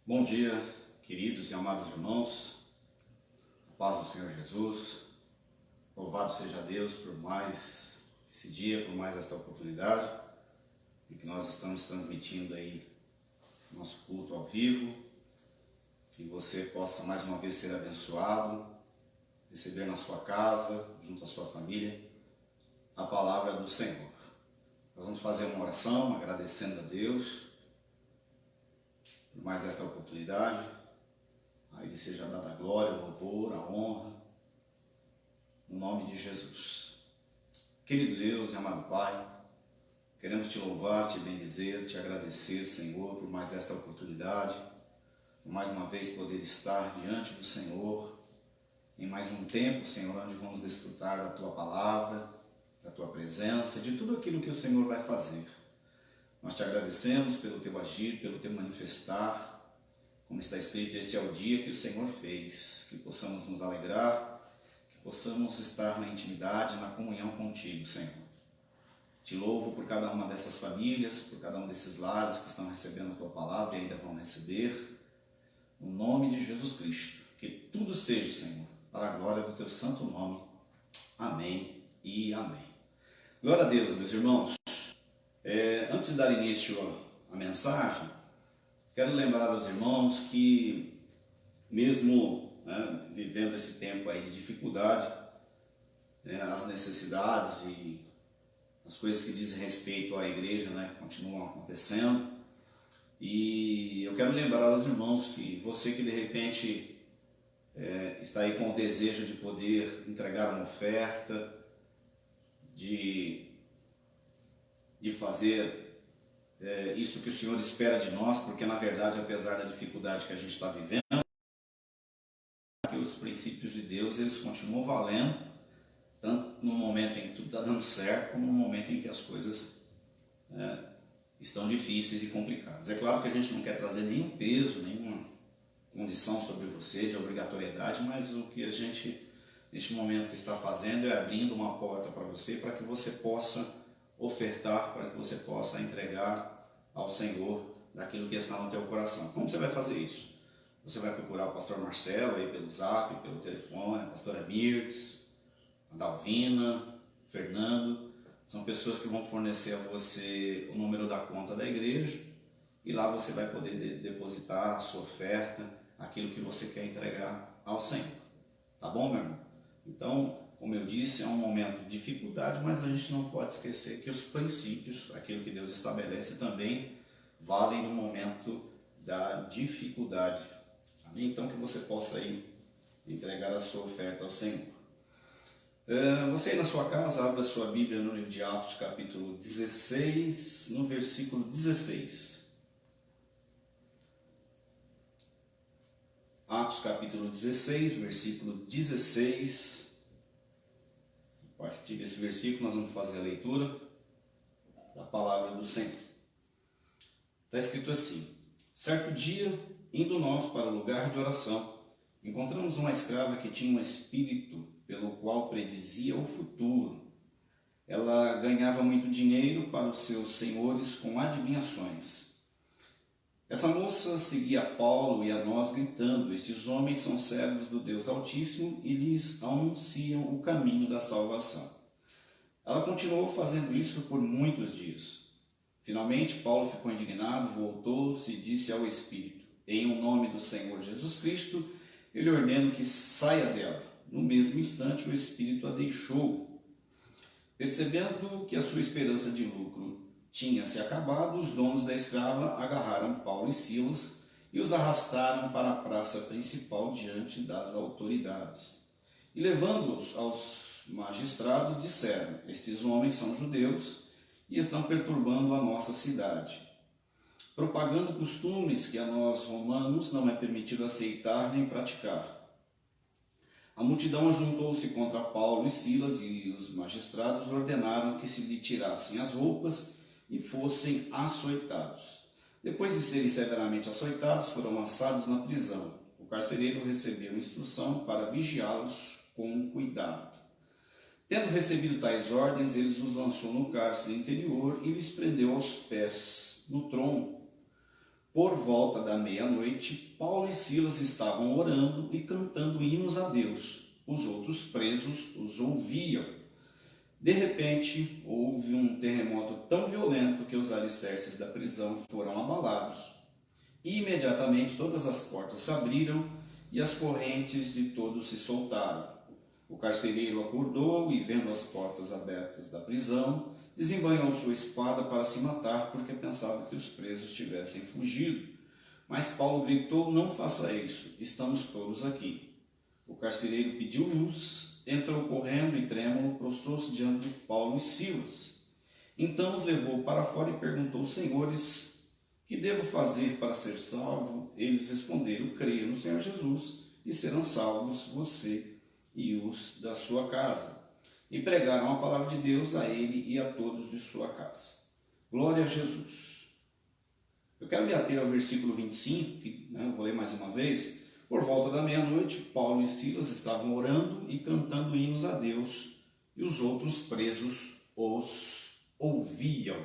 Bom dia, queridos e amados irmãos, a paz do Senhor Jesus, louvado seja Deus por mais esse dia, por mais esta oportunidade em que nós estamos transmitindo aí nosso culto ao vivo, que você possa mais uma vez ser abençoado, receber na sua casa, junto à sua família, a palavra do Senhor. Nós vamos fazer uma oração agradecendo a Deus por mais esta oportunidade. A Ele seja dada a glória, o louvor, a honra, no nome de Jesus. Querido Deus e amado Pai, queremos Te louvar, Te bendizer, Te agradecer, Senhor, por mais esta oportunidade, por mais uma vez poder estar diante do Senhor, em mais um tempo, Senhor, onde vamos desfrutar da Tua palavra, da Tua presença, de tudo aquilo que o Senhor vai fazer. Nós Te agradecemos pelo Teu agir, pelo Teu manifestar. Como está escrito, este é o dia que o Senhor fez, que possamos nos alegrar, que possamos estar na intimidade, na comunhão contigo, Senhor. Te louvo por cada uma dessas famílias, por cada um desses lares que estão recebendo a Tua palavra e ainda vão receber, no nome de Jesus Cristo. Que tudo seja, Senhor, para a glória do Teu santo nome. Amém e amém. Glória a Deus, meus irmãos. Antes de dar início à mensagem, quero lembrar aos irmãos que, mesmo vivendo esse tempo aí de dificuldade, as necessidades e as coisas que dizem respeito à igreja continuam acontecendo. E eu quero lembrar aos irmãos que você que de repente está aí com o desejo de poder entregar uma oferta, de fazer isso que o Senhor espera de nós, porque na verdade, apesar da dificuldade que a gente está vivendo, que os princípios de Deus eles continuam valendo, tanto no momento em que tudo está dando certo, como no momento em que as coisas estão difíceis e complicadas. É claro que a gente não quer trazer nenhum peso, nenhuma condição sobre você de obrigatoriedade, mas o que a gente, neste momento, está fazendo é abrindo uma porta para você, para que você possa ofertar, para que você possa entregar ao Senhor daquilo que está no teu coração. Como você vai fazer isso? Você vai procurar o pastor Marcelo aí pelo zap, pelo telefone, a pastora Mirtz, a Dalvina, o Fernando. São pessoas que vão fornecer a você o número da conta da igreja e lá você vai poder depositar a sua oferta, aquilo que você quer entregar ao Senhor. Tá bom, meu irmão? Então, como eu disse, é um momento de dificuldade, mas a gente não pode esquecer que os princípios, aquilo que Deus estabelece, também valem no momento da dificuldade. Amém? Então, que você possa aí entregar a sua oferta ao Senhor. Você aí na sua casa, abra a sua Bíblia no livro de Atos, capítulo 16, no versículo 16. Atos, capítulo 16, versículo 16. A partir desse versículo nós vamos fazer a leitura da palavra do Senhor. Está escrito assim: certo dia, indo nós para o lugar de oração, encontramos uma escrava que tinha um espírito pelo qual predizia o futuro. Ela ganhava muito dinheiro para os seus senhores com adivinhações. Essa moça seguia a Paulo e a nós gritando: estes homens são servos do Deus Altíssimo e lhes anunciam o caminho da salvação. Ela continuou fazendo isso por muitos dias. Finalmente, Paulo ficou indignado, voltou-se e disse ao Espírito: em o nome do Senhor Jesus Cristo, eu lhe ordeno que saia dela. No mesmo instante, o Espírito a deixou. Percebendo que a sua esperança de lucro tinha se acabado, os donos da escrava agarraram Paulo e Silas e os arrastaram para a praça principal diante das autoridades. E levando-os aos magistrados, disseram: estes homens são judeus e estão perturbando a nossa cidade, propagando costumes que a nós romanos não é permitido aceitar nem praticar. A multidão ajuntou-se contra Paulo e Silas e os magistrados ordenaram que se lhe tirassem as roupas e fossem açoitados. Depois de serem severamente açoitados, foram lançados na prisão. O carcereiro recebeu instrução para vigiá-los com cuidado. Tendo recebido tais ordens, ele os lançou no cárcere interior e lhes prendeu aos pés no tronco. Por volta da meia-noite, Paulo e Silas estavam orando e cantando hinos a Deus. Os outros presos os ouviam. De repente, houve um terremoto tão violento que os alicerces da prisão foram abalados. E imediatamente todas as portas se abriram e as correntes de todos se soltaram. O carcereiro acordou e, vendo as portas abertas da prisão, desembanhou sua espada para se matar, porque pensava que os presos tivessem fugido. Mas Paulo gritou: "Não faça isso, estamos todos aqui." O carcereiro pediu luz, entrou correndo e trêmulo, prostrou-se diante de Paulo e Silas. Então os levou para fora e perguntou: "Senhores, que devo fazer para ser salvo?" Eles responderam: "Creia no Senhor Jesus e serão salvos você e os da sua casa." E pregaram a palavra de Deus a ele e a todos de sua casa. Glória a Jesus. Eu quero me ater ao versículo 25, que eu vou ler mais uma vez. Por volta da meia-noite, Paulo e Silas estavam orando e cantando hinos a Deus, e os outros presos os ouviam.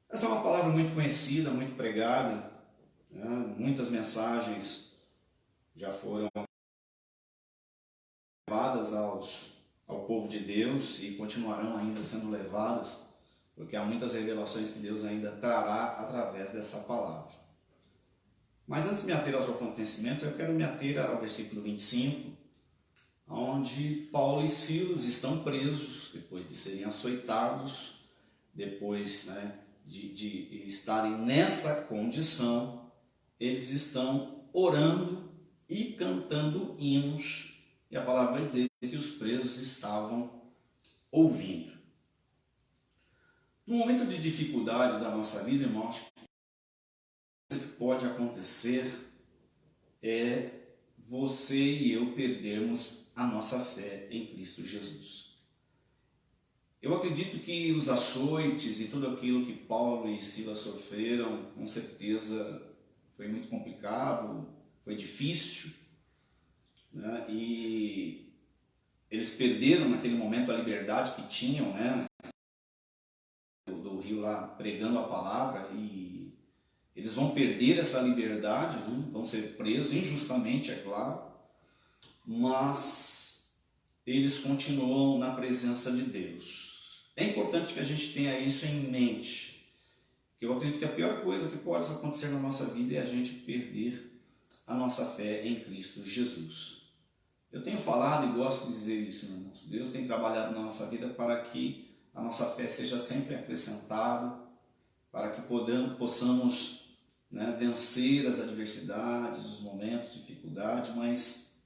Essa é uma palavra muito conhecida, muito pregada, muitas mensagens já foram levadas ao povo de Deus e continuarão ainda sendo levadas, porque há muitas revelações que Deus ainda trará através dessa palavra. Mas antes de me ater aos acontecimentos, eu quero me ater ao versículo 25, onde Paulo e Silas estão presos, depois de serem açoitados, depois de estarem nessa condição, eles estão orando e cantando hinos. E a palavra vai dizer que os presos estavam ouvindo. No momento de dificuldade da nossa vida, irmãos, o que pode acontecer é você e eu perdermos a nossa fé em Cristo Jesus. Eu acredito que os açoites e tudo aquilo que Paulo e Silas sofreram, com certeza foi muito complicado, foi difícil, e eles perderam naquele momento a liberdade que tinham, do rio lá pregando a palavra, e eles vão perder essa liberdade, vão ser presos injustamente, é claro, mas eles continuam na presença de Deus. É importante que a gente tenha isso em mente, que eu acredito que a pior coisa que pode acontecer na nossa vida é a gente perder a nossa fé em Cristo Jesus. Eu tenho falado e gosto de dizer isso, meus irmãos. Deus tem trabalhado na nossa vida para que a nossa fé seja sempre acrescentada, para que possamos vencer as adversidades, os momentos de dificuldade, mas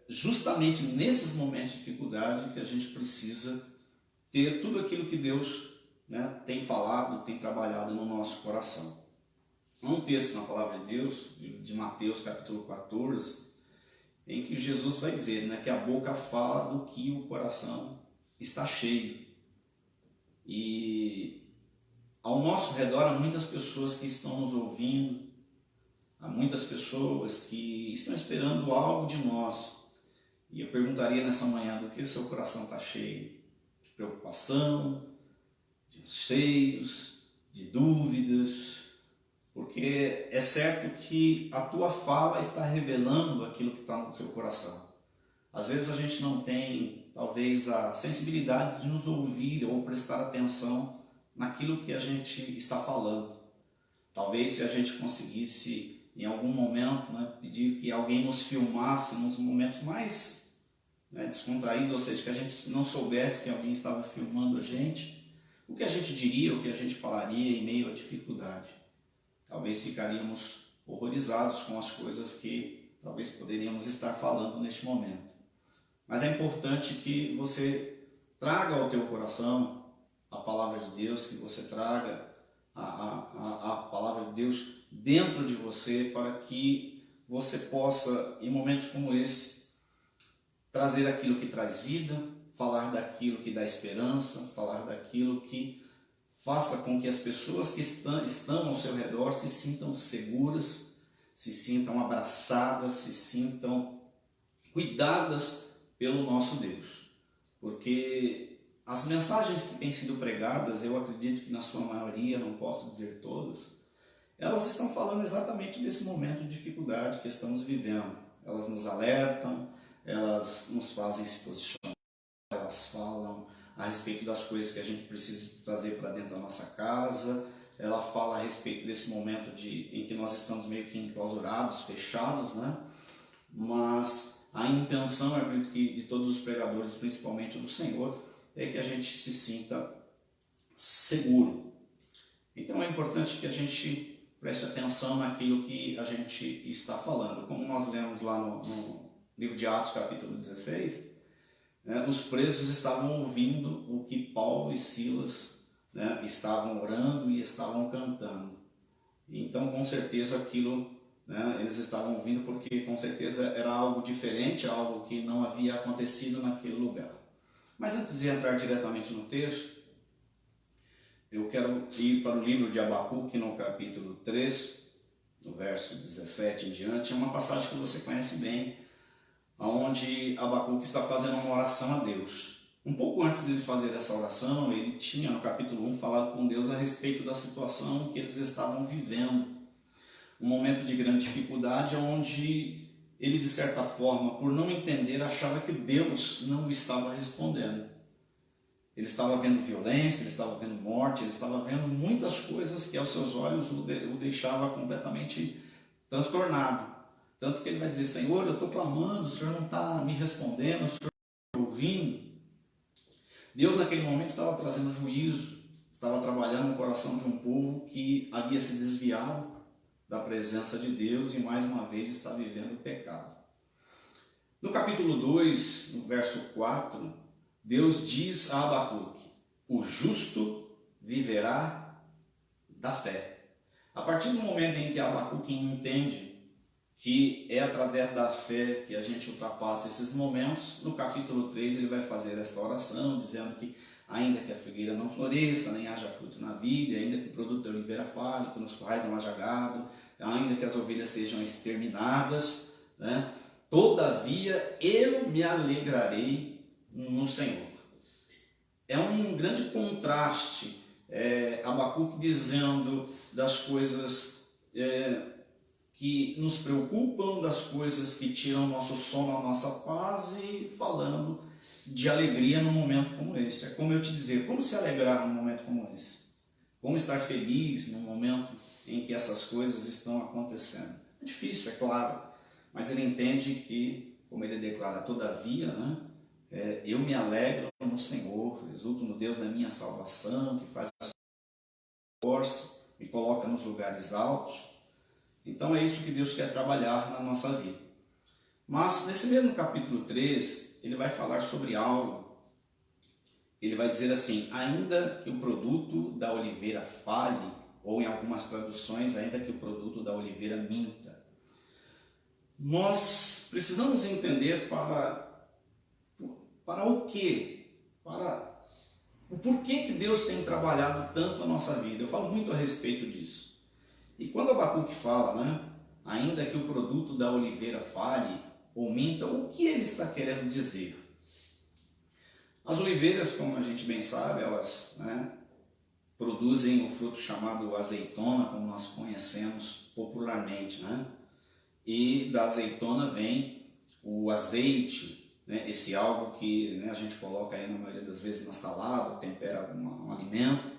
justamente nesses momentos de dificuldade que a gente precisa ter tudo aquilo que Deus tem falado, tem trabalhado no nosso coração. Há um texto na palavra de Deus, de Mateus capítulo 14, em que Jesus vai dizer que a boca fala do que o coração está cheio. E ao nosso redor há muitas pessoas que estão nos ouvindo, há muitas pessoas que estão esperando algo de nós. E eu perguntaria nessa manhã: do que o seu coração está cheio? De preocupação, de anseios, de dúvidas? Porque é certo que a tua fala está revelando aquilo que está no seu coração. Às vezes a gente não tem, talvez, a sensibilidade de nos ouvir ou prestar atenção naquilo que a gente está falando. Talvez se a gente conseguisse, em algum momento, pedir que alguém nos filmasse nos momentos mais descontraídos, ou seja, que a gente não soubesse que alguém estava filmando a gente, o que a gente diria, o que a gente falaria em meio à dificuldade. Talvez ficaríamos horrorizados com as coisas que talvez poderíamos estar falando neste momento. Mas é importante que você traga ao teu coração a palavra de Deus, que você traga a palavra de Deus dentro de você, para que você possa, em momentos como esse, trazer aquilo que traz vida, falar daquilo que dá esperança, falar daquilo que faça com que as pessoas que estão ao seu redor se sintam seguras, se sintam abraçadas, se sintam cuidadas pelo nosso Deus. Porque as mensagens que têm sido pregadas, eu acredito que na sua maioria, não posso dizer todas, elas estão falando exatamente desse momento de dificuldade que estamos vivendo. Elas nos alertam, elas nos fazem se posicionar, elas falam a respeito das coisas que a gente precisa trazer para dentro da nossa casa, ela fala a respeito desse momento em que nós estamos meio que enclausurados, fechados, né? Mas a intenção, eu acredito que de todos os pregadores, principalmente do Senhor, é que a gente se sinta seguro. Então é importante que a gente preste atenção naquilo que a gente está falando. Como nós lemos lá no livro de Atos, capítulo 16, né, os presos estavam ouvindo o que Paulo e Silas, né, estavam orando e estavam cantando. Então, com certeza, aquilo, né, eles estavam ouvindo porque, com certeza, era algo diferente, algo que não havia acontecido naquele lugar. Mas antes de entrar diretamente no texto, eu quero ir para o livro de Abacuque, no capítulo 3, no verso 17 em diante. É uma passagem que você conhece bem, onde Abacuque está fazendo uma oração a Deus. Um pouco antes de fazer essa oração, ele tinha no capítulo 1 falado com Deus a respeito da situação que eles estavam vivendo. Um momento de grande dificuldade, onde ele, de certa forma, por não entender, achava que Deus não estava respondendo. Ele estava vendo violência, ele estava vendo morte, ele estava vendo muitas coisas que aos seus olhos o deixava completamente transtornado. Tanto que ele vai dizer: Senhor, eu estou clamando, o Senhor não está me respondendo, o Senhor não está ouvindo. Deus naquele momento estava trazendo juízo, estava trabalhando no coração de um povo que havia se desviado da presença de Deus e mais uma vez está vivendo o pecado. No capítulo 2, no verso 4, Deus diz a Abacuque: o justo viverá da fé. A partir do momento em que Abacuque entende que é através da fé que a gente ultrapassa esses momentos, no capítulo 3 ele vai fazer esta oração, dizendo que ainda que a figueira não floresça, nem haja fruto na vide, ainda que o produto da oliveira fale, que nos currais não haja gado, ainda que as ovelhas sejam exterminadas, né? Todavia eu me alegrarei no Senhor. É um grande contraste, Abacuque dizendo das coisas que nos preocupam, das coisas que tiram nosso sono, a nossa paz, e falando de alegria num momento como este. É como eu te dizer, como se alegrar num momento como esse? Como estar feliz num momento em que essas coisas estão acontecendo? É difícil, é claro, mas ele entende que, como ele declara, todavia, né, eu me alegro no Senhor, exulto no Deus da minha salvação, que faz força, me coloca nos lugares altos. Então é isso que Deus quer trabalhar na nossa vida. Mas nesse mesmo capítulo 3, ele vai falar sobre algo. Ele vai dizer assim: ainda que o produto da oliveira fale, ou em algumas traduções, ainda que o produto da oliveira minta. Nós precisamos entender para o quê? Para o porquê que Deus tem trabalhado tanto a nossa vida. Eu falo muito a respeito disso. E quando Abacuque fala, né, ainda que o produto da oliveira fale ou minta, o que ele está querendo dizer? As oliveiras, como a gente bem sabe, elas, né, produzem o fruto chamado azeitona, como nós conhecemos popularmente, né? E da azeitona vem o azeite, né, esse algo que, né, a gente coloca aí na maioria das vezes na salada, tempera um alimento,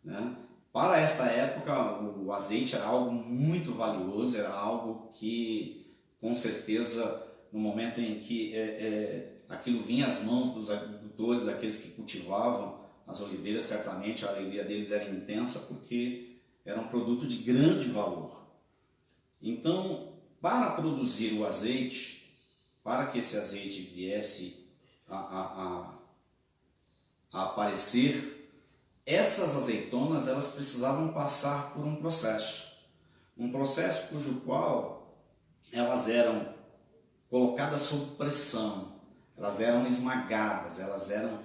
né? Para esta época, o azeite era algo muito valioso, era algo que, com certeza, no momento em que aquilo vinha às mãos dos agricultores, daqueles que cultivavam as oliveiras, certamente a alegria deles era intensa, porque era um produto de grande valor. Então, para produzir o azeite, para que esse azeite viesse a aparecer, essas azeitonas, elas precisavam passar por um processo cujo qual elas eram colocadas sob pressão, elas eram esmagadas, elas eram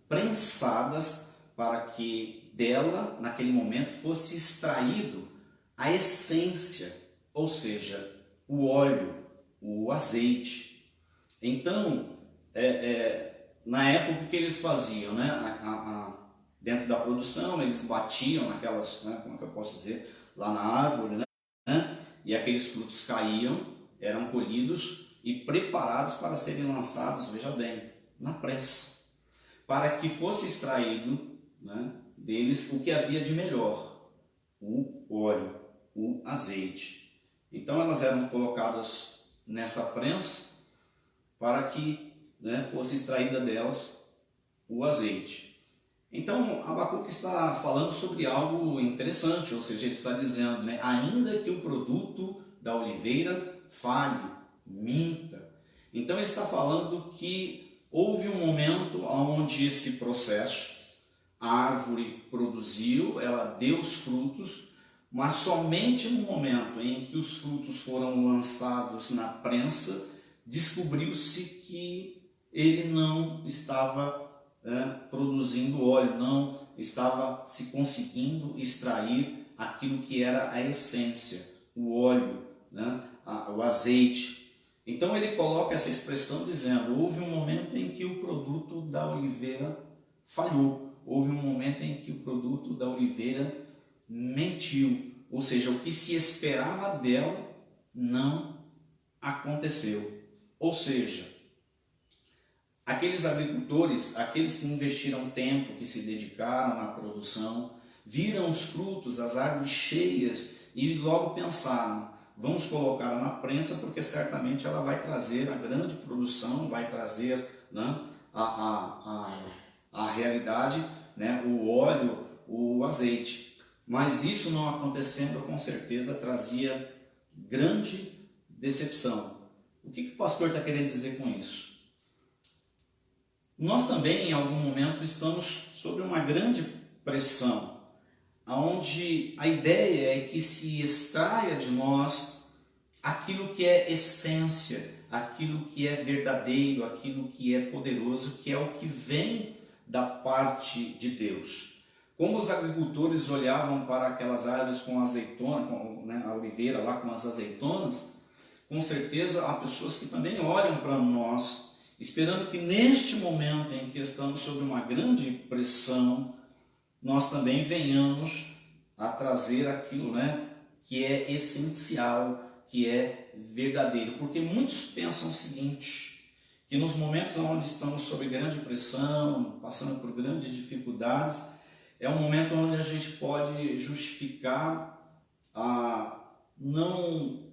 prensadas para que dela, naquele momento, fosse extraído a essência, ou seja, o óleo, o azeite. Então, na época, o que eles faziam, né? Dentro da produção, eles batiam naquelas, né? Como é que eu posso dizer, lá na árvore, né? E aqueles frutos caíam, eram colhidos e preparados para serem lançados, veja bem, na prensa, para que fosse extraído, né, deles o que havia de melhor, o óleo, o azeite. Então elas eram colocadas nessa prensa para que, né, fosse extraída delas o azeite. Então Abacuque está falando sobre algo interessante, ou seja, ele está dizendo, né, ainda que o produto da oliveira falhe, minta. Então ele está falando que houve um momento onde esse processo, a árvore produziu, ela deu os frutos, mas somente no momento em que os frutos foram lançados na prensa, descobriu-se que ele não estava produzindo óleo, não estava se conseguindo extrair aquilo que era a essência, o óleo, né, o azeite. Então ele coloca essa expressão dizendo, houve um momento em que o produto da oliveira falhou, houve um momento em que o produto da oliveira mentiu, ou seja, o que se esperava dela não aconteceu. Ou seja, aqueles agricultores, aqueles que investiram tempo, que se dedicaram na produção, viram os frutos, as árvores cheias e logo pensaram, vamos colocá-la na prensa porque certamente ela vai trazer a grande produção, vai trazer, né, a realidade, né, o óleo, o azeite. Mas isso não acontecendo, com certeza trazia grande decepção. O que o pastor está querendo dizer com isso? Nós também, em algum momento, estamos sob uma grande pressão, onde a ideia é que se extraia de nós aquilo que é essência, aquilo que é verdadeiro, aquilo que é poderoso, que é o que vem da parte de Deus. Como os agricultores olhavam para aquelas árvores com azeitona, né, a oliveira lá com as azeitonas, com certeza há pessoas que também olham para nós, esperando que neste momento em que estamos sob uma grande pressão, nós também venhamos a trazer aquilo, né, que é essencial, que é verdadeiro. Porque muitos pensam o seguinte, que nos momentos onde estamos sob grande pressão, passando por grandes dificuldades, é um momento onde a gente pode justificar não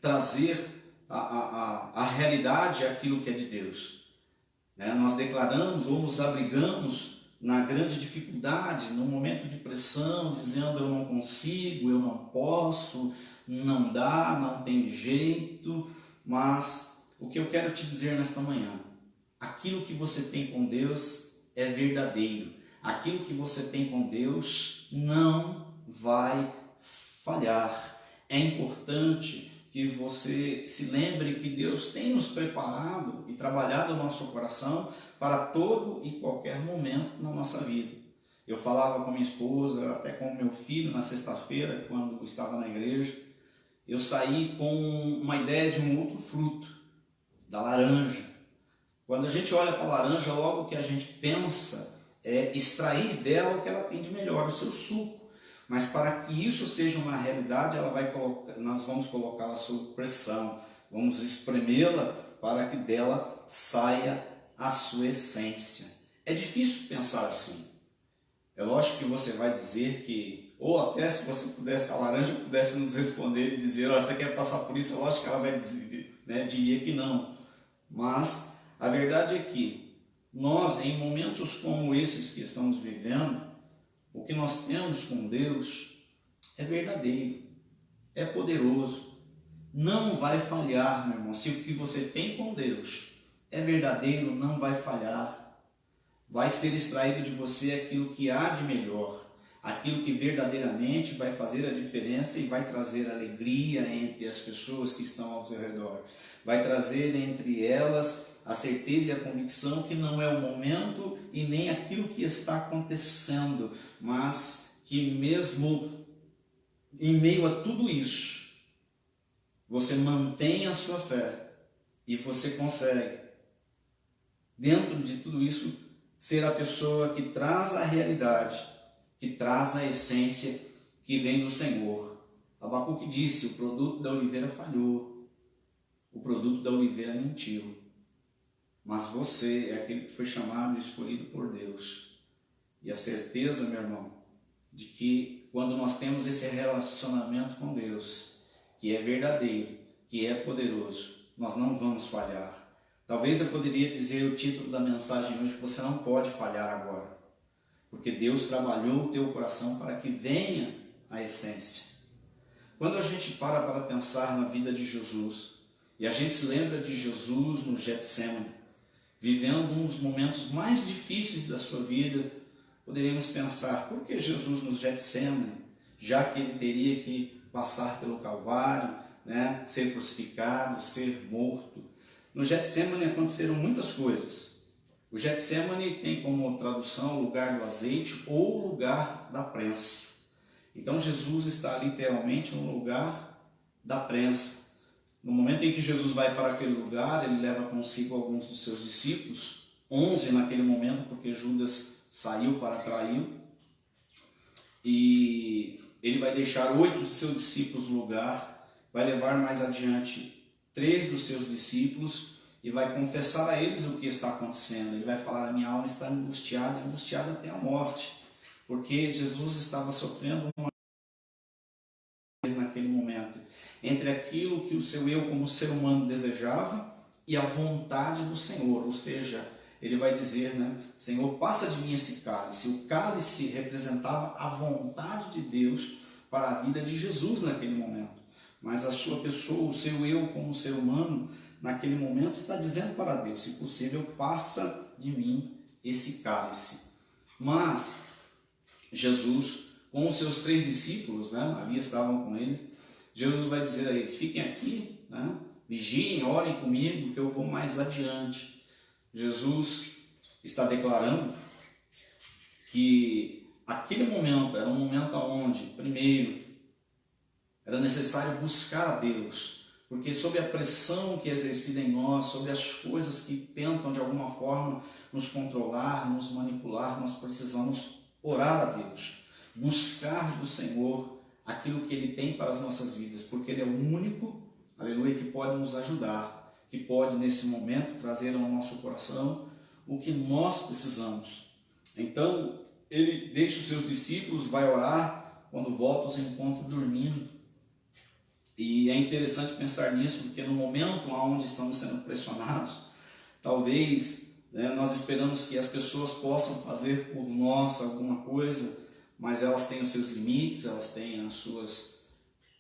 trazer a realidade, aquilo que é de Deus. Né? Nós declaramos ou nos abrigamos na grande dificuldade, no momento de pressão, dizendo eu não consigo, eu não posso, não dá, não tem jeito, mas o que eu quero te dizer nesta manhã, aquilo que você tem com Deus é verdadeiro, aquilo que você tem com Deus não vai falhar. É importante que você se lembre que Deus tem nos preparado e trabalhado o nosso coração para todo e qualquer momento na nossa vida. Eu falava com minha esposa, até com meu filho na sexta-feira, quando estava na igreja, eu saí com uma ideia de um outro fruto, da laranja. Quando a gente olha para a laranja, logo o que a gente pensa é extrair dela o que ela tem de melhor, o seu suco. Mas para que isso seja uma realidade, nós vamos colocá-la sob pressão, vamos espremê-la para que dela saia a sua essência. É difícil pensar assim. É lógico que você vai dizer que, ou até se você pudesse, a laranja pudesse nos responder e dizer, você quer passar por isso, é lógico que ela vai dizer, né, diria que não. Mas a verdade é que nós, em momentos como esses que estamos vivendo, o que nós temos com Deus é verdadeiro, é poderoso, não vai falhar, meu irmão. Se o que você tem com Deus é verdadeiro, não vai falhar. Vai ser extraído de você aquilo que há de melhor, aquilo que verdadeiramente vai fazer a diferença e vai trazer alegria entre as pessoas que estão ao seu redor. Vai trazer entre elas a certeza e a convicção que não é o momento e nem aquilo que está acontecendo, mas que mesmo em meio a tudo isso, você mantém a sua fé e você consegue dentro de tudo isso, ser a pessoa que traz a realidade, que traz a essência que vem do Senhor. Abacuque disse: o produto da oliveira falhou, o produto da oliveira mentiu, mas você é aquele que foi chamado e escolhido por Deus. E a certeza, meu irmão, de que quando nós temos esse relacionamento com Deus, que é verdadeiro, que é poderoso, nós não vamos falhar. Talvez eu poderia dizer o título da mensagem hoje: você não pode falhar agora, porque Deus trabalhou o teu coração para que venha a essência. Quando a gente para pensar na vida de Jesus, e a gente se lembra de Jesus no Getsemane, vivendo um dos momentos mais difíceis da sua vida, poderíamos pensar: por que Jesus no Getsemane, já que ele teria que passar pelo Calvário, né, ser crucificado, ser morto? No Getsemane aconteceram muitas coisas. O Getsemane tem como tradução lugar do azeite ou lugar da prensa. Então Jesus está literalmente no lugar da prensa. No momento em que Jesus vai para aquele lugar, ele leva consigo alguns dos seus discípulos, 11 naquele momento, porque Judas saiu para traí-lo, e ele vai deixar 8 dos seus discípulos no lugar, vai levar mais adiante 3 dos seus discípulos e vai confessar a eles o que está acontecendo. Ele vai falar: a minha alma está angustiada até a morte, porque Jesus estava sofrendo naquele momento entre aquilo que o seu eu como ser humano desejava e a vontade do Senhor. Ou seja, ele vai dizer, né: Senhor, passa de mim esse cálice. O cálice representava a vontade de Deus para a vida de Jesus naquele momento, mas a sua pessoa, o seu eu como ser humano, naquele momento está dizendo para Deus: se possível, passa de mim esse cálice. Mas Jesus, com os seus 3 discípulos, né, ali estavam com eles, Jesus vai dizer a eles: fiquem aqui, né, vigiem, orem comigo, que eu vou mais adiante. Jesus está declarando que aquele momento era um momento onde, primeiro, era necessário buscar a Deus, porque sob a pressão que é exercida em nós, sobre as coisas que tentam de alguma forma nos controlar, nos manipular, nós precisamos orar a Deus, buscar do Senhor aquilo que Ele tem para as nossas vidas, porque Ele é o único, aleluia, que pode nos ajudar, que pode nesse momento trazer ao nosso coração o que nós precisamos. Então Ele deixa os seus discípulos, vai orar, quando volta os encontra dormindo. E é interessante pensar nisso, porque no momento onde estamos sendo pressionados, talvez, né, nós esperamos que as pessoas possam fazer por nós alguma coisa, mas elas têm os seus limites, elas têm as suas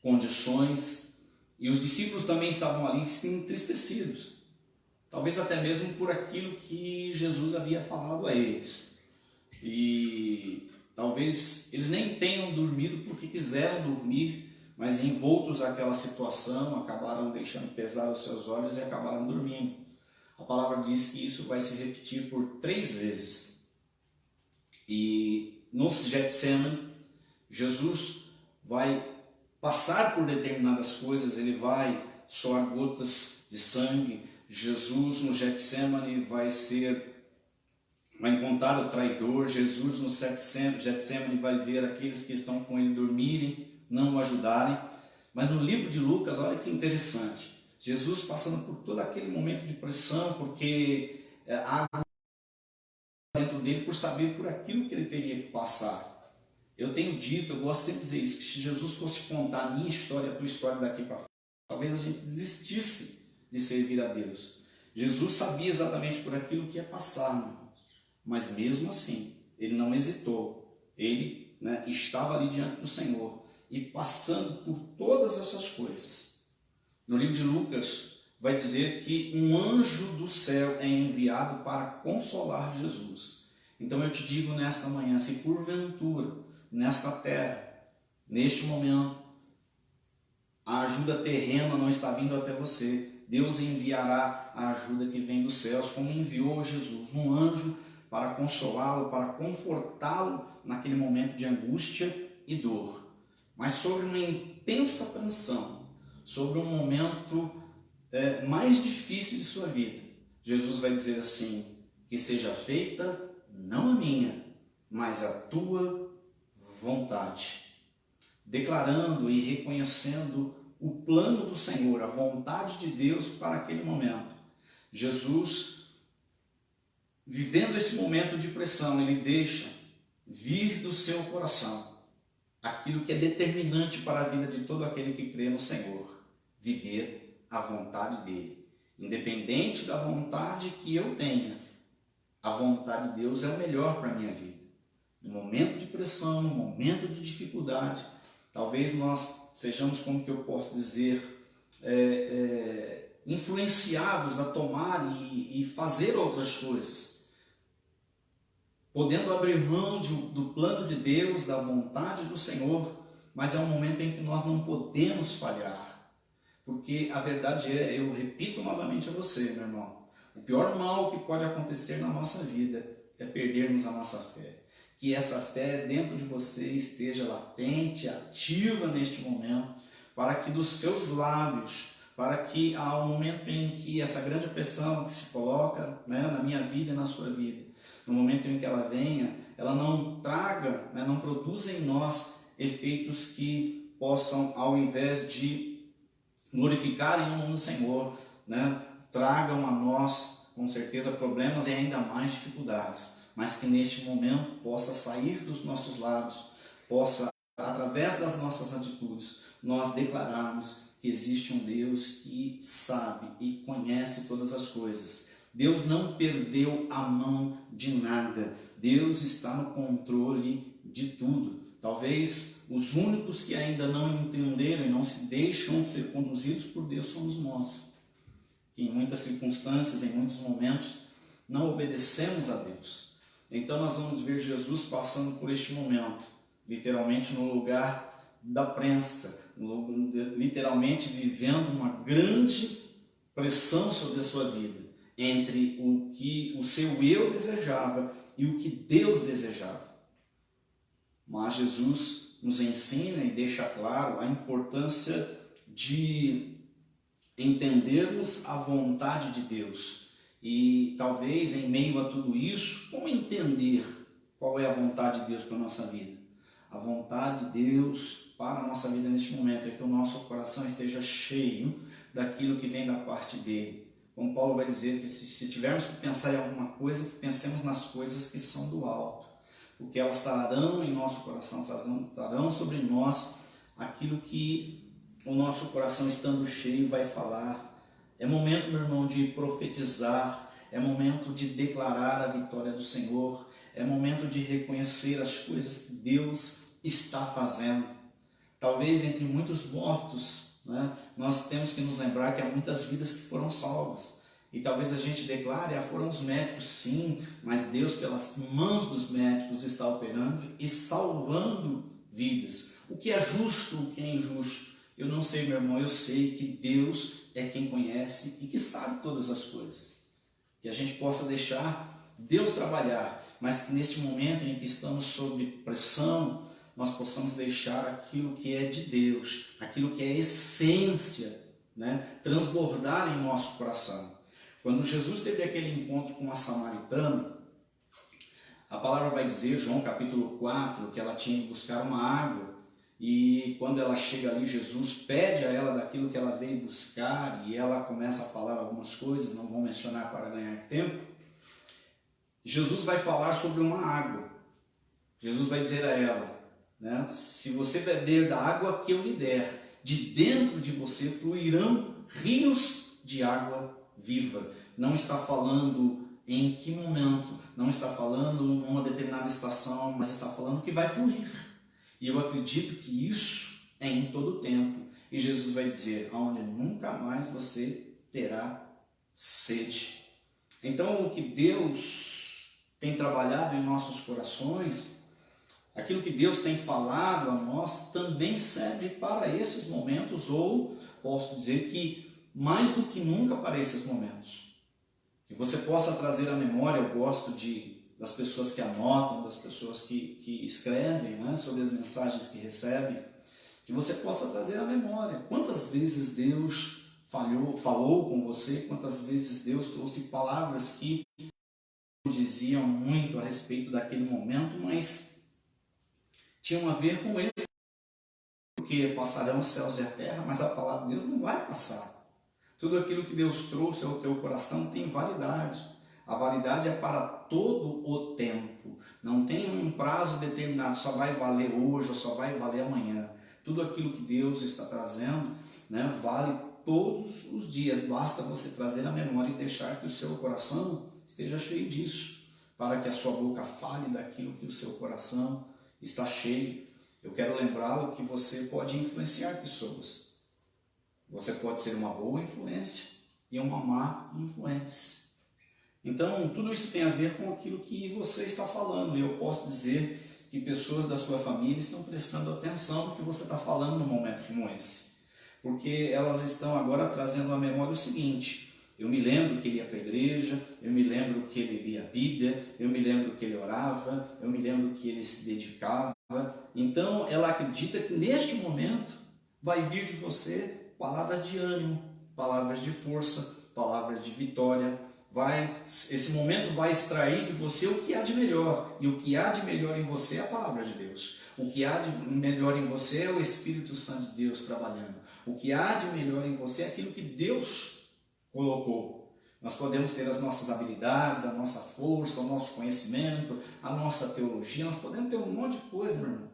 condições, e os discípulos também estavam ali entristecidos, talvez até mesmo por aquilo que Jesus havia falado a eles, e talvez eles nem tenham dormido porque quiseram dormir, mas envoltos àquela situação, acabaram deixando pesar os seus olhos e acabaram dormindo. A palavra diz que isso vai se repetir por 3 vezes. E no Getsemane, Jesus vai passar por determinadas coisas, ele vai suar gotas de sangue. Jesus no Getsemane vai encontrar o traidor. Jesus no Getsemane vai ver aqueles que estão com ele dormirem, não o ajudarem. Mas no livro de Lucas, olha que interessante, Jesus passando por todo aquele momento de pressão, porque há dentro dele por saber por aquilo que ele teria que passar. Eu tenho dito, eu gosto sempre de dizer isso, que se Jesus fosse contar a minha história, a tua história daqui para frente, talvez a gente desistisse de servir a Deus. Jesus sabia exatamente por aquilo que ia passar, meu irmão. Mas mesmo assim, ele não hesitou, ele, né, estava ali diante do Senhor e passando por todas essas coisas. No livro de Lucas vai dizer que um anjo do céu é enviado para consolar Jesus. Então eu te digo nesta manhã, se porventura, nesta terra, neste momento, a ajuda terrena não está vindo até você, Deus enviará a ajuda que vem dos céus, como enviou Jesus, um anjo para consolá-lo, para confortá-lo naquele momento de angústia e dor. Mas sobre uma intensa tensão, sobre um momento mais difícil de sua vida, Jesus vai dizer assim: que seja feita não a minha, mas a tua vontade. Declarando e reconhecendo o plano do Senhor, a vontade de Deus para aquele momento. Jesus, vivendo esse momento de pressão, ele deixa vir do seu coração aquilo que é determinante para a vida de todo aquele que crê no Senhor, viver a vontade dele. Independente da vontade que eu tenha, a vontade de Deus é o melhor para a minha vida. No momento de pressão, no momento de dificuldade, talvez nós sejamos, como que eu posso dizer, influenciados a tomar e fazer outras coisas, podendo abrir mão do plano de Deus, da vontade do Senhor, mas é um momento em que nós não podemos falhar, porque a verdade é, eu repito novamente a você, meu irmão, o pior mal que pode acontecer na nossa vida é perdermos a nossa fé. Que essa fé dentro de você esteja latente, ativa neste momento, para que dos seus lábios, para que ao momento em que essa grande pressão que se coloca, né, na minha vida e na sua vida, no momento em que ela venha, ela não traga, né, não produza em nós efeitos que possam, ao invés de glorificarem o nome do Senhor, né, tragam a nós, com certeza, problemas e ainda mais dificuldades. Mas que neste momento possa sair dos nossos lábios, possa, através das nossas atitudes, nós declararmos que existe um Deus que sabe e conhece todas as coisas. Deus não perdeu a mão de nada. Deus está no controle de tudo. Talvez os únicos que ainda não entenderam e não se deixam ser conduzidos por Deus somos nós, que em muitas circunstâncias, em muitos momentos, não obedecemos a Deus. Então nós vamos ver Jesus passando por este momento, literalmente no lugar da prensa, literalmente vivendo uma grande pressão sobre a sua vida, entre o que o seu eu desejava e o que Deus desejava. Mas Jesus nos ensina e deixa claro a importância de entendermos a vontade de Deus. E talvez em meio a tudo isso, como entender qual é a vontade de Deus para a nossa vida? A vontade de Deus para a nossa vida neste momento é que o nosso coração esteja cheio daquilo que vem da parte dele. Como Paulo vai dizer, que se tivermos que pensar em alguma coisa, que pensemos nas coisas que são do alto, porque elas trarão em nosso coração, trarão sobre nós aquilo que o nosso coração estando cheio vai falar. É momento, meu irmão, de profetizar, é momento de declarar a vitória do Senhor, é momento de reconhecer as coisas que Deus está fazendo. Talvez entre muitos mortos, né, nós temos que nos lembrar que há muitas vidas que foram salvas. E talvez a gente declare, foram os médicos, sim, mas Deus pelas mãos dos médicos está operando e salvando vidas. O que é justo, o que é injusto? Eu não sei, meu irmão, eu sei que Deus é quem conhece e que sabe todas as coisas. Que a gente possa deixar Deus trabalhar, mas que neste momento em que estamos sob pressão, nós possamos deixar aquilo que é de Deus, aquilo que é essência, né, transbordar em nosso coração. Quando Jesus teve aquele encontro com a samaritana, a palavra vai dizer, João capítulo 4, que ela tinha que buscar uma água. E quando ela chega ali, Jesus pede a ela daquilo que ela veio buscar e ela começa a falar algumas coisas, não vou mencionar para ganhar tempo. Jesus vai falar sobre uma água. Jesus vai dizer a ela, né, se você beber da água que eu lhe der, de dentro de você fluirão rios de água viva. Não está falando em que momento, não está falando numa determinada estação, mas está falando que vai fluir. E eu acredito que isso é em todo o tempo. E Jesus vai dizer, aonde nunca mais você terá sede. Então, o que Deus tem trabalhado em nossos corações, aquilo que Deus tem falado a nós, também serve para esses momentos, ou posso dizer que mais do que nunca para esses momentos. Que você possa trazer à memória, eu gosto das pessoas que anotam, das pessoas que escrevem, né, sobre as mensagens que recebem, que você possa trazer à memória quantas vezes Deus falou com você, quantas vezes Deus trouxe palavras que diziam muito a respeito daquele momento, mas tinham a ver com ele, porque passarão os céus e a terra, mas a palavra de Deus não vai passar. Tudo aquilo que Deus trouxe ao teu coração tem validade. A validade é para todo o tempo. Não tem um prazo determinado, só vai valer hoje ou só vai valer amanhã. Tudo aquilo que Deus está trazendo, né, vale todos os dias. Basta você trazer a memória e deixar que o seu coração esteja cheio disso, para que a sua boca fale daquilo que o seu coração está cheio. Eu quero lembrá-lo que você pode influenciar pessoas. Você pode ser uma boa influência e uma má influência. Então, tudo isso tem a ver com aquilo que você está falando. E eu posso dizer que pessoas da sua família estão prestando atenção no que você está falando no momento como esse. Porque elas estão agora trazendo à memória o seguinte: eu me lembro que ele ia para a igreja, eu me lembro que ele lia a Bíblia, eu me lembro que ele orava, eu me lembro que ele se dedicava. Então, ela acredita que neste momento vai vir de você palavras de ânimo, palavras de força, palavras de vitória. Esse momento vai extrair de você o que há de melhor. E o que há de melhor em você é a palavra de Deus. O que há de melhor em você é o Espírito Santo de Deus trabalhando. O que há de melhor em você é aquilo que Deus colocou. Nós podemos ter as nossas habilidades, a nossa força, o nosso conhecimento, a nossa teologia. Nós podemos ter um monte de coisa, meu irmão.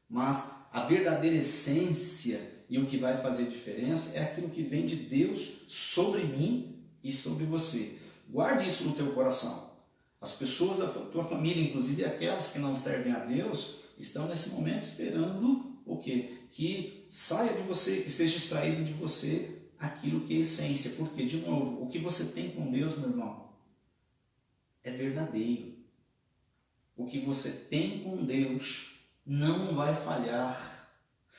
Mas a verdadeira essência e o que vai fazer diferença é aquilo que vem de Deus sobre mim e sobre você. Guarde isso no teu coração. As pessoas da tua família, inclusive aquelas que não servem a Deus, estão nesse momento esperando o quê? Que saia de você, que seja extraído de você aquilo que é essência. Porque, de novo, o que você tem com Deus, meu irmão, é verdadeiro. O que você tem com Deus não vai falhar.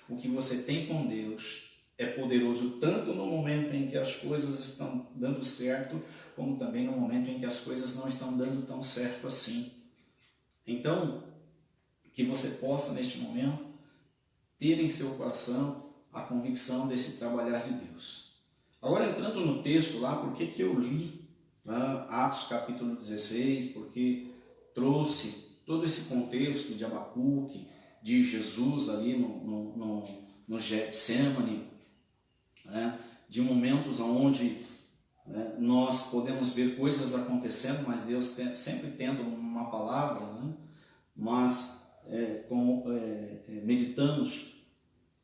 O que você tem com Deus é poderoso tanto no momento em que as coisas estão dando certo, como também no momento em que as coisas não estão dando tão certo assim. Então, que você possa neste momento ter em seu coração a convicção desse trabalhar de Deus. Agora, entrando no texto lá, por que eu li Atos capítulo 16, porque trouxe todo esse contexto de Abacuque, de Jesus ali no Getsemane, né, de momentos onde nós podemos ver coisas acontecendo, mas Deus sempre tendo uma palavra, né, mas meditamos,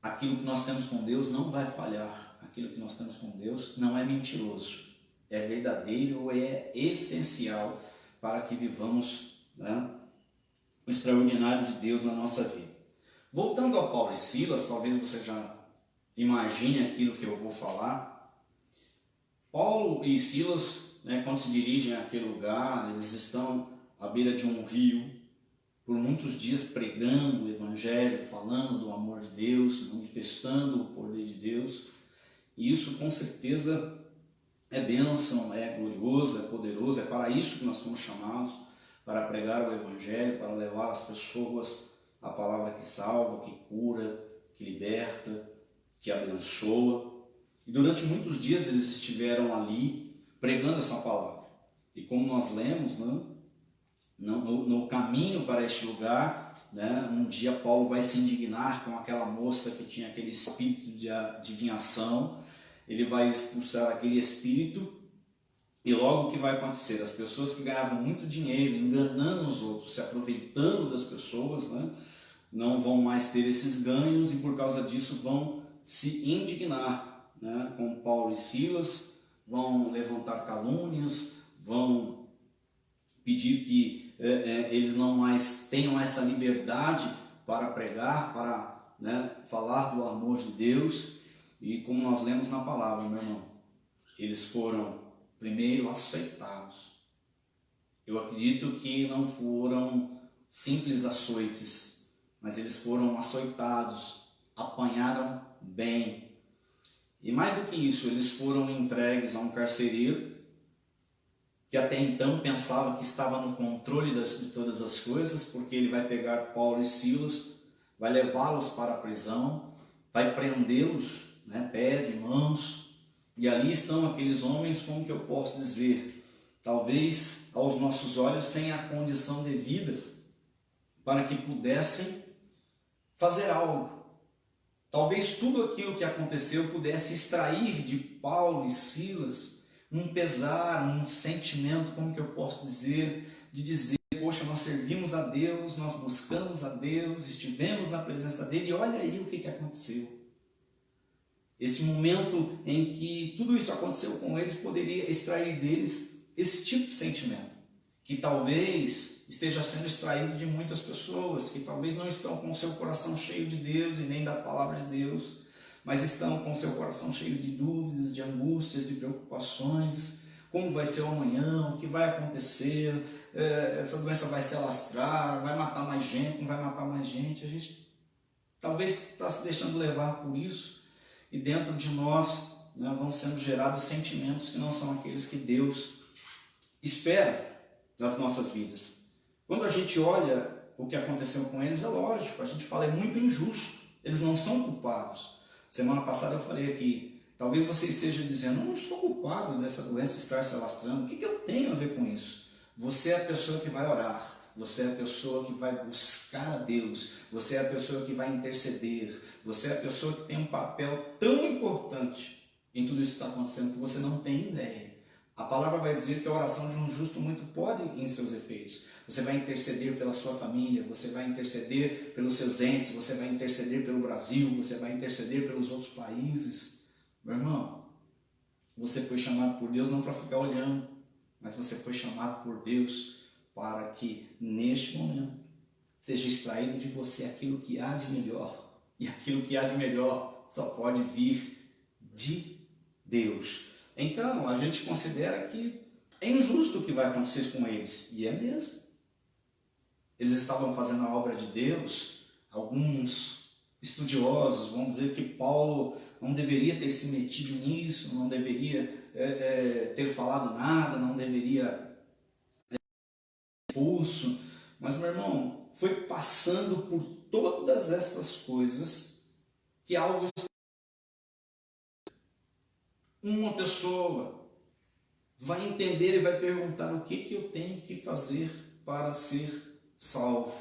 aquilo que nós temos com Deus não vai falhar, aquilo que nós temos com Deus não é mentiroso, é verdadeiro, é essencial para que vivamos, né, o extraordinário de Deus na nossa vida. Voltando a Paulo e Silas, talvez você já imagine aquilo que eu vou falar. Paulo e Silas, né, quando se dirigem àquele lugar, eles estão à beira de um rio, por muitos dias pregando o Evangelho, falando do amor de Deus, manifestando o poder de Deus. E isso com certeza é bênção, é glorioso, é poderoso, é para isso que nós somos chamados, para pregar o Evangelho, para levar às pessoas a palavra que salva, que cura, que liberta, que abençoa. E durante muitos dias eles estiveram ali pregando essa palavra. E como nós lemos, né, no caminho para este lugar, né, um dia Paulo vai se indignar com aquela moça que tinha aquele espírito de adivinhação. Ele vai expulsar aquele espírito. E logo o que vai acontecer? As pessoas que ganhavam muito dinheiro, enganando os outros, se aproveitando das pessoas, né, não vão mais ter esses ganhos e por causa disso vão se indignar, né, com Paulo e Silas, vão levantar calúnias, vão pedir que eles não mais tenham essa liberdade para pregar, para, né, falar do amor de Deus. E como nós lemos na palavra, meu irmão, eles foram primeiro açoitados. Eu acredito que não foram simples açoites, mas eles foram açoitados, apanharam bem. E mais do que isso, eles foram entregues a um carcereiro que até então pensava que estava no controle de todas as coisas, porque ele vai pegar Paulo e Silas, vai levá-los para a prisão, vai prendê-los, né, pés e mãos. E ali estão aqueles homens, como que eu posso dizer, talvez aos nossos olhos sem a condição devida para que pudessem fazer algo. Talvez tudo aquilo que aconteceu pudesse extrair de Paulo e Silas um pesar, um sentimento, como que eu posso dizer, de dizer, poxa, nós servimos a Deus, nós buscamos a Deus, estivemos na presença dele e olha aí o que aconteceu. Esse momento em que tudo isso aconteceu com eles poderia extrair deles esse tipo de sentimento, que talvez esteja sendo extraído de muitas pessoas, que talvez não estão com o seu coração cheio de Deus e nem da palavra de Deus, mas estão com o seu coração cheio de dúvidas, de angústias, de preocupações. Como vai ser o amanhã, o que vai acontecer, essa doença vai se alastrar, vai matar mais gente, não vai matar mais gente. A gente talvez está se deixando levar por isso e dentro de nós, né, vão sendo gerados sentimentos que não são aqueles que Deus espera das nossas vidas. Quando a gente olha o que aconteceu com eles, é lógico, a gente fala, é muito injusto, eles não são culpados. Semana passada eu falei aqui, talvez você esteja dizendo, eu não sou culpado dessa doença estar se alastrando, o que eu tenho a ver com isso? Você é a pessoa que vai orar, você é a pessoa que vai buscar a Deus, você é a pessoa que vai interceder, você é a pessoa que tem um papel tão importante em tudo isso que está acontecendo que você não tem ideia. A palavra vai dizer que a oração de um justo muito pode em seus efeitos. Você vai interceder pela sua família, você vai interceder pelos seus entes, você vai interceder pelo Brasil, você vai interceder pelos outros países. Meu irmão, você foi chamado por Deus não para ficar olhando, mas você foi chamado por Deus para que neste momento seja extraído de você aquilo que há de melhor. E aquilo que há de melhor só pode vir de Deus. Então, a gente considera que é injusto o que vai acontecer com eles. E é mesmo. Eles estavam fazendo a obra de Deus. Alguns estudiosos vão dizer que Paulo não deveria ter se metido nisso, não deveria ter falado nada, não deveria ter expulso. Mas, meu irmão, foi passando por todas essas coisas que algo... Uma pessoa vai entender e vai perguntar o que eu tenho que fazer para ser salvo.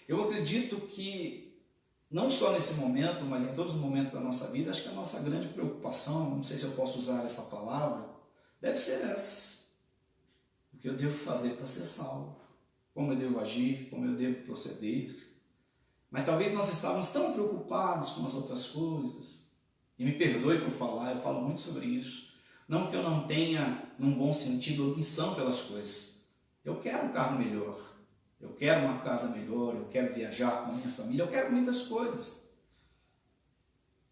Eu acredito que, não só nesse momento, mas em todos os momentos da nossa vida, acho que a nossa grande preocupação, não sei se eu posso usar essa palavra, deve ser essa. O que eu devo fazer para ser salvo? Como eu devo agir? Como eu devo proceder? Mas talvez nós estávamos tão preocupados com as outras coisas. E me perdoe por falar, eu falo muito sobre isso. Não que eu não tenha, num bom sentido, ambição pelas coisas. Eu quero um carro melhor, eu quero uma casa melhor, eu quero viajar com a minha família, eu quero muitas coisas.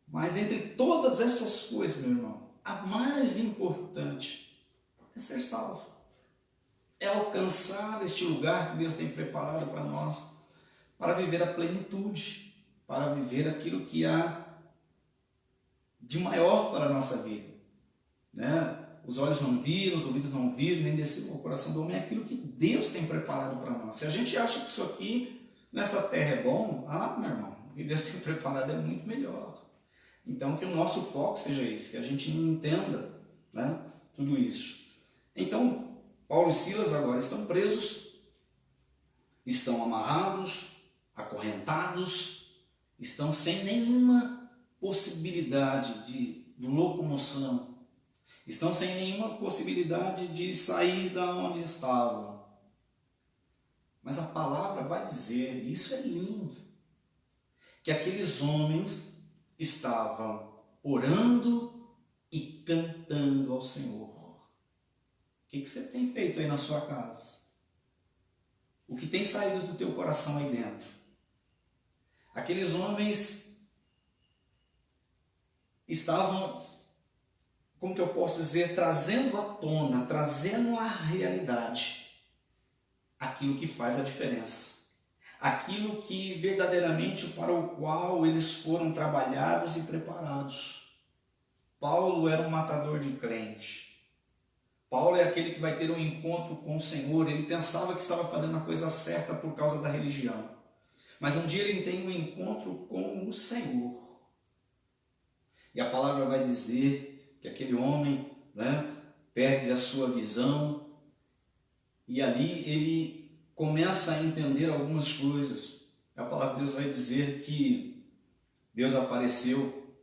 Mas entre todas essas coisas, meu irmão, a mais importante é ser salvo. É alcançar este lugar que Deus tem preparado para nós, para viver a plenitude, para viver aquilo que há de maior para a nossa vida, né? Os olhos não viram, os ouvidos não viram, nem desceu ao coração do homem, é aquilo que Deus tem preparado para nós. Se a gente acha que isso aqui nessa terra é bom, meu irmão, o que Deus tem preparado é muito melhor. Então que o nosso foco seja esse, que a gente entenda, né, tudo isso. Então Paulo e Silas agora estão presos, estão amarrados, acorrentados, estão sem nenhuma possibilidade de locomoção, estão sem nenhuma possibilidade de sair da onde estavam. Mas a palavra vai dizer, isso é lindo, que aqueles homens estavam orando e cantando ao Senhor. O que você tem feito aí na sua casa? O que tem saído do teu coração aí dentro? Aqueles homens estavam, como que eu posso dizer, trazendo à tona, trazendo à realidade aquilo que faz a diferença. Aquilo que verdadeiramente para o qual eles foram trabalhados e preparados. Paulo era um matador de crente. Paulo é aquele que vai ter um encontro com o Senhor. Ele pensava que estava fazendo a coisa certa por causa da religião. Mas um dia ele tem um encontro com o Senhor. E a palavra vai dizer que aquele homem, né, perde a sua visão, e ali ele começa a entender algumas coisas. A palavra de Deus vai dizer que Deus apareceu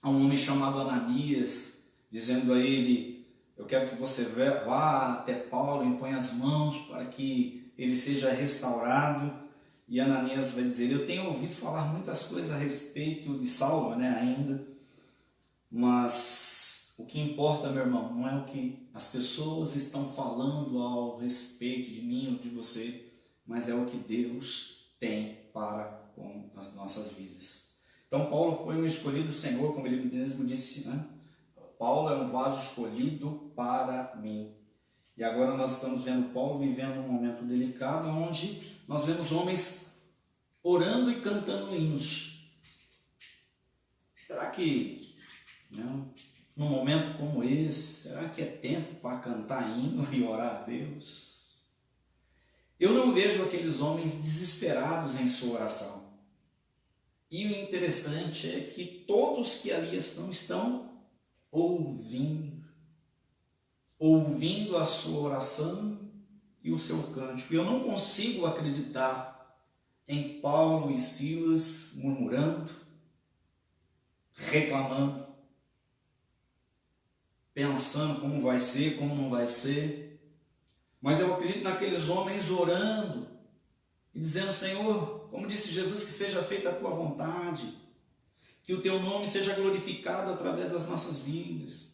a um homem chamado Ananias, dizendo a ele: eu quero que você vá até Paulo e ponha as mãos para que ele seja restaurado. E Ananias vai dizer: eu tenho ouvido falar muitas coisas a respeito de Saulo, ainda, mas o que importa, meu irmão, não é o que as pessoas estão falando ao respeito de mim ou de você, mas é o que Deus tem para com as nossas vidas. Então Paulo foi um escolhido do Senhor, como ele mesmo disse, Paulo é um vaso escolhido para mim. E agora nós estamos vendo Paulo vivendo um momento delicado, onde nós vemos homens orando e cantando hinos. Será que, num momento como esse, será que é tempo para cantar hino e orar a Deus? Eu não vejo aqueles homens desesperados em sua oração. E o interessante é que todos que ali estão ouvindo a sua oração e o seu cântico. Eu não consigo acreditar em Paulo e Silas murmurando, reclamando, pensando como vai ser, como não vai ser. Mas eu acredito naqueles homens orando e dizendo: Senhor, como disse Jesus, que seja feita a tua vontade, que o teu nome seja glorificado através das nossas vidas,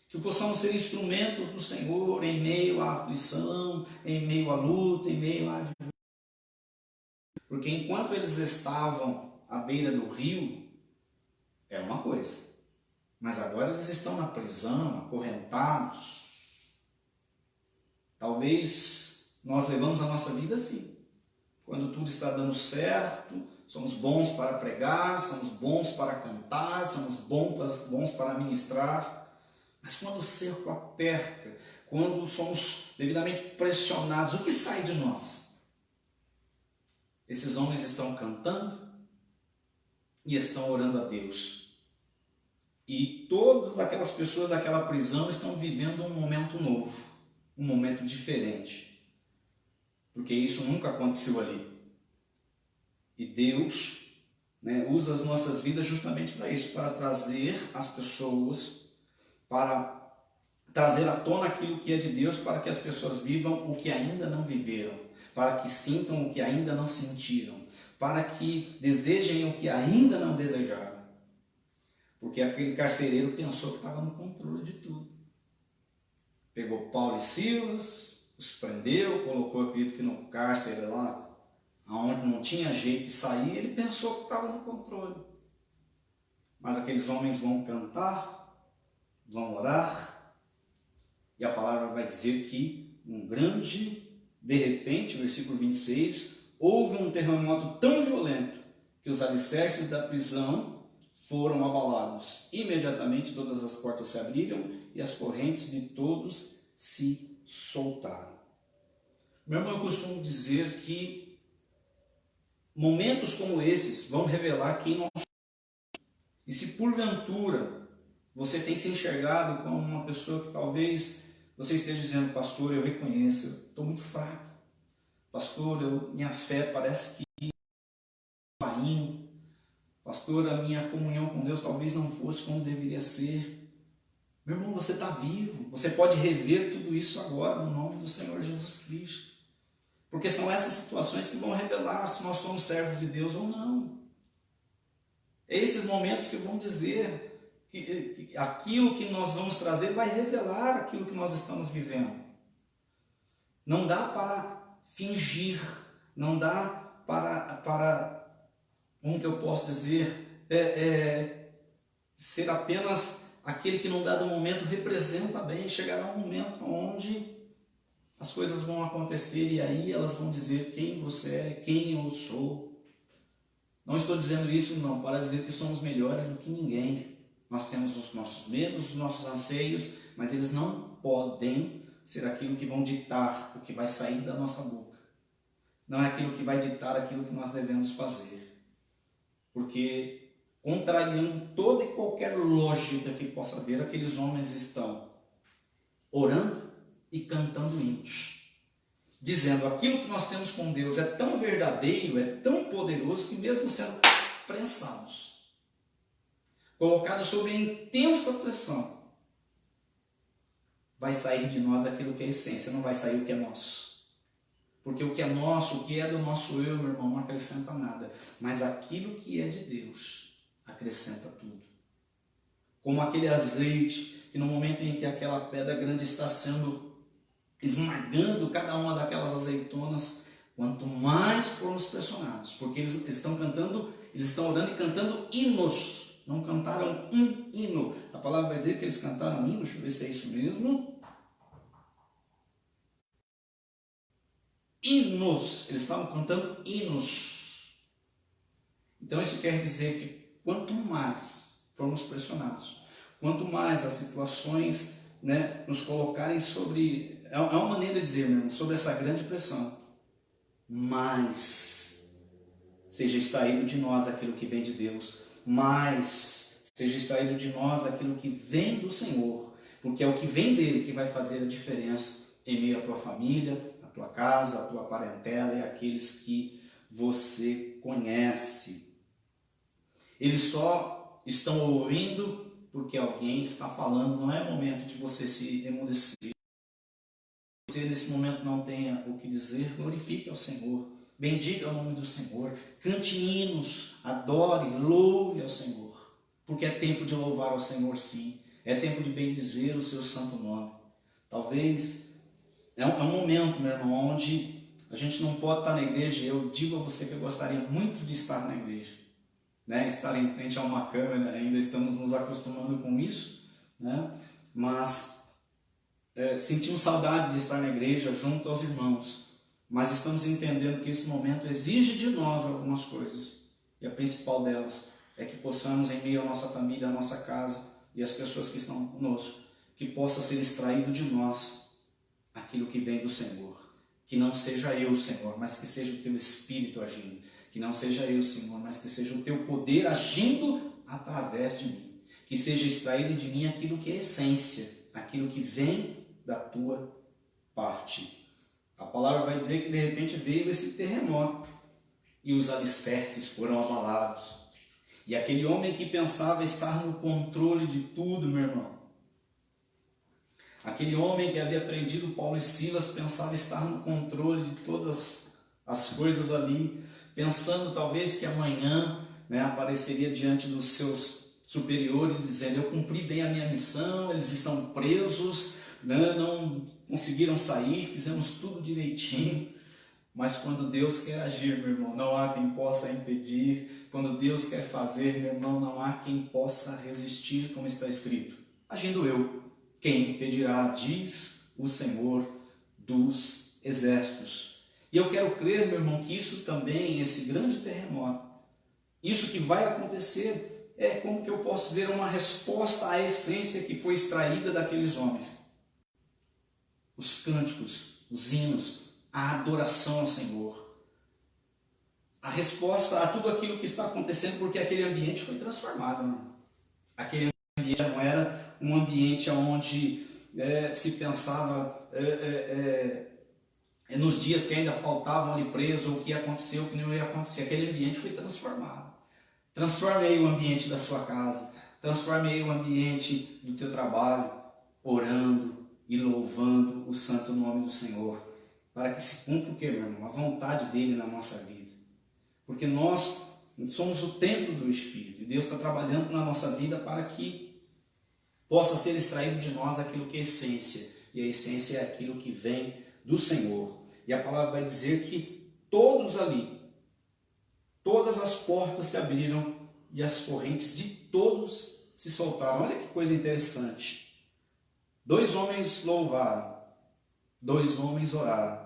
que possamos ser instrumentos do Senhor em meio à aflição, em meio à luta, em meio à... Porque enquanto eles estavam à beira do rio, era uma coisa, mas agora eles estão na prisão, acorrentados. Talvez nós levamos a nossa vida assim. Quando tudo está dando certo, somos bons para pregar, somos bons para cantar, somos bons para ministrar. Mas quando o cerco aperta, quando somos devidamente pressionados, o que sai de nós? Esses homens estão cantando e estão orando a Deus. E todas aquelas pessoas daquela prisão estão vivendo um momento novo, um momento diferente. Porque isso nunca aconteceu ali. E Deus usa as nossas vidas justamente para isso, para trazer as pessoas, para trazer à tona aquilo que é de Deus, para que as pessoas vivam o que ainda não viveram, para que sintam o que ainda não sentiram, para que desejem o que ainda não desejaram. Porque aquele carcereiro pensou que estava no controle de tudo. Pegou Paulo e Silas, os prendeu, colocou, acredito que no cárcere lá, onde não tinha jeito de sair, ele pensou que estava no controle. Mas aqueles homens vão cantar, vão orar, e a palavra vai dizer que de repente, versículo 26, houve um terremoto tão violento que os alicerces da prisão foram abalados. Imediatamente todas as portas se abriram e as correntes de todos se soltaram. Meu irmão, eu costumo dizer que momentos como esses vão revelar quem nós somos. E se porventura você tem se enxergado como uma pessoa que talvez você esteja dizendo: pastor, eu reconheço, eu estou muito fraco. Pastor, minha fé parece que está indo. Pastor, a minha comunhão com Deus talvez não fosse como deveria ser. Meu irmão, você está vivo. Você pode rever tudo isso agora no nome do Senhor Jesus Cristo. Porque são essas situações que vão revelar se nós somos servos de Deus ou não. É esses momentos que vão dizer que aquilo que nós vamos trazer vai revelar aquilo que nós estamos vivendo. Não dá para fingir, não dá para como que eu posso dizer, ser apenas aquele que num dado momento representa bem. Chegará um momento onde as coisas vão acontecer e aí elas vão dizer quem você é, quem eu sou. Não estou dizendo isso não para dizer que somos melhores do que ninguém. Nós temos os nossos medos, os nossos anseios, mas eles não podem ser aquilo que vão ditar o que vai sair da nossa boca. Não é aquilo que vai ditar aquilo que nós devemos fazer. Porque, contrariando toda e qualquer lógica que possa haver, aqueles homens estão orando e cantando hinos. dizendo: aquilo que nós temos com Deus é tão verdadeiro, é tão poderoso, que mesmo sendo prensados, colocados sob intensa pressão, vai sair de nós aquilo que é essência, não vai sair o que é nosso. Porque o que é nosso, o que é do nosso eu, meu irmão, não acrescenta nada. Mas aquilo que é de Deus, acrescenta tudo. Como aquele azeite, que no momento em que aquela pedra grande está sendo esmagando cada uma daquelas azeitonas, quanto mais formos pressionados, porque eles estão cantando, eles estão orando e cantando hinos, não cantaram um hino. A palavra vai dizer que eles cantaram hinos, deixa eu ver se é isso mesmo. Hinos, eles estavam cantando hinos. Então isso quer dizer que quanto mais formos pressionados, quanto mais as situações, nos colocarem sobre, é uma maneira de dizer, meu irmão, sobre essa grande pressão, mais seja extraído de nós aquilo que vem de Deus, mais seja extraído de nós aquilo que vem do Senhor, porque é o que vem dele que vai fazer a diferença em meio à tua família, à tua casa, à tua parentela e àqueles que você conhece. Eles só estão ouvindo porque alguém está falando, não é momento de você se emudecer. Se você nesse momento não tenha o que dizer, glorifique ao Senhor, bendiga o nome do Senhor, cante hinos, adore, louve ao Senhor, porque é tempo de louvar ao Senhor, sim, é tempo de bendizer o seu santo nome. Talvez é um momento, meu irmão, onde a gente não pode estar na igreja. Eu digo a você que eu gostaria muito de estar na igreja, estar em frente a uma câmera, ainda estamos nos acostumando com isso, mas sentimos saudade de estar na igreja junto aos irmãos, mas estamos entendendo que esse momento exige de nós algumas coisas, e a principal delas é que possamos, em meio à nossa família, à nossa casa e às pessoas que estão conosco, que possa ser extraído de nós aquilo que vem do Senhor, que não seja eu, Senhor, mas que seja o teu Espírito agindo, que não seja eu, Senhor, mas que seja o teu poder agindo através de mim, que seja extraído de mim aquilo que é essência, aquilo que vem da tua parte. A palavra vai dizer que de repente veio esse terremoto e os alicerces foram abalados, e aquele homem que pensava estar no controle de tudo, meu irmão, aquele homem que havia prendido Paulo e Silas pensava estar no controle de todas as coisas ali, pensando talvez que amanhã apareceria diante dos seus superiores dizendo: eu cumpri bem a minha missão, eles estão presos, não conseguiram sair, fizemos tudo direitinho. Mas quando Deus quer agir, meu irmão, não há quem possa impedir. Quando Deus quer fazer, meu irmão, não há quem possa resistir, como está escrito: agindo eu, quem impedirá, diz o Senhor dos exércitos. E eu quero crer, meu irmão, que isso também, esse grande terremoto, isso que vai acontecer, é, como que eu posso dizer, uma resposta à essência que foi extraída daqueles homens. Os cânticos, os hinos, a adoração ao Senhor. A resposta a tudo aquilo que está acontecendo, porque aquele ambiente foi transformado, meu irmão. Aquele ambiente não era um ambiente onde se pensava nos dias que ainda faltavam ali presos, ou o que aconteceu, o que não ia acontecer. Aquele ambiente foi transformado. Transforme aí o ambiente da sua casa, transforme aí o ambiente do teu trabalho, orando e louvando o santo nome do Senhor, para que se cumpra o que, meu irmão? A vontade dele na nossa vida. Porque nós somos o templo do Espírito, e Deus está trabalhando na nossa vida para que possa ser extraído de nós aquilo que é essência, e a essência é aquilo que vem do Senhor. E a palavra vai dizer que todos ali, todas as portas se abriram e as correntes de todos se soltaram. Olha que coisa interessante. 2 homens louvaram, 2 homens oraram.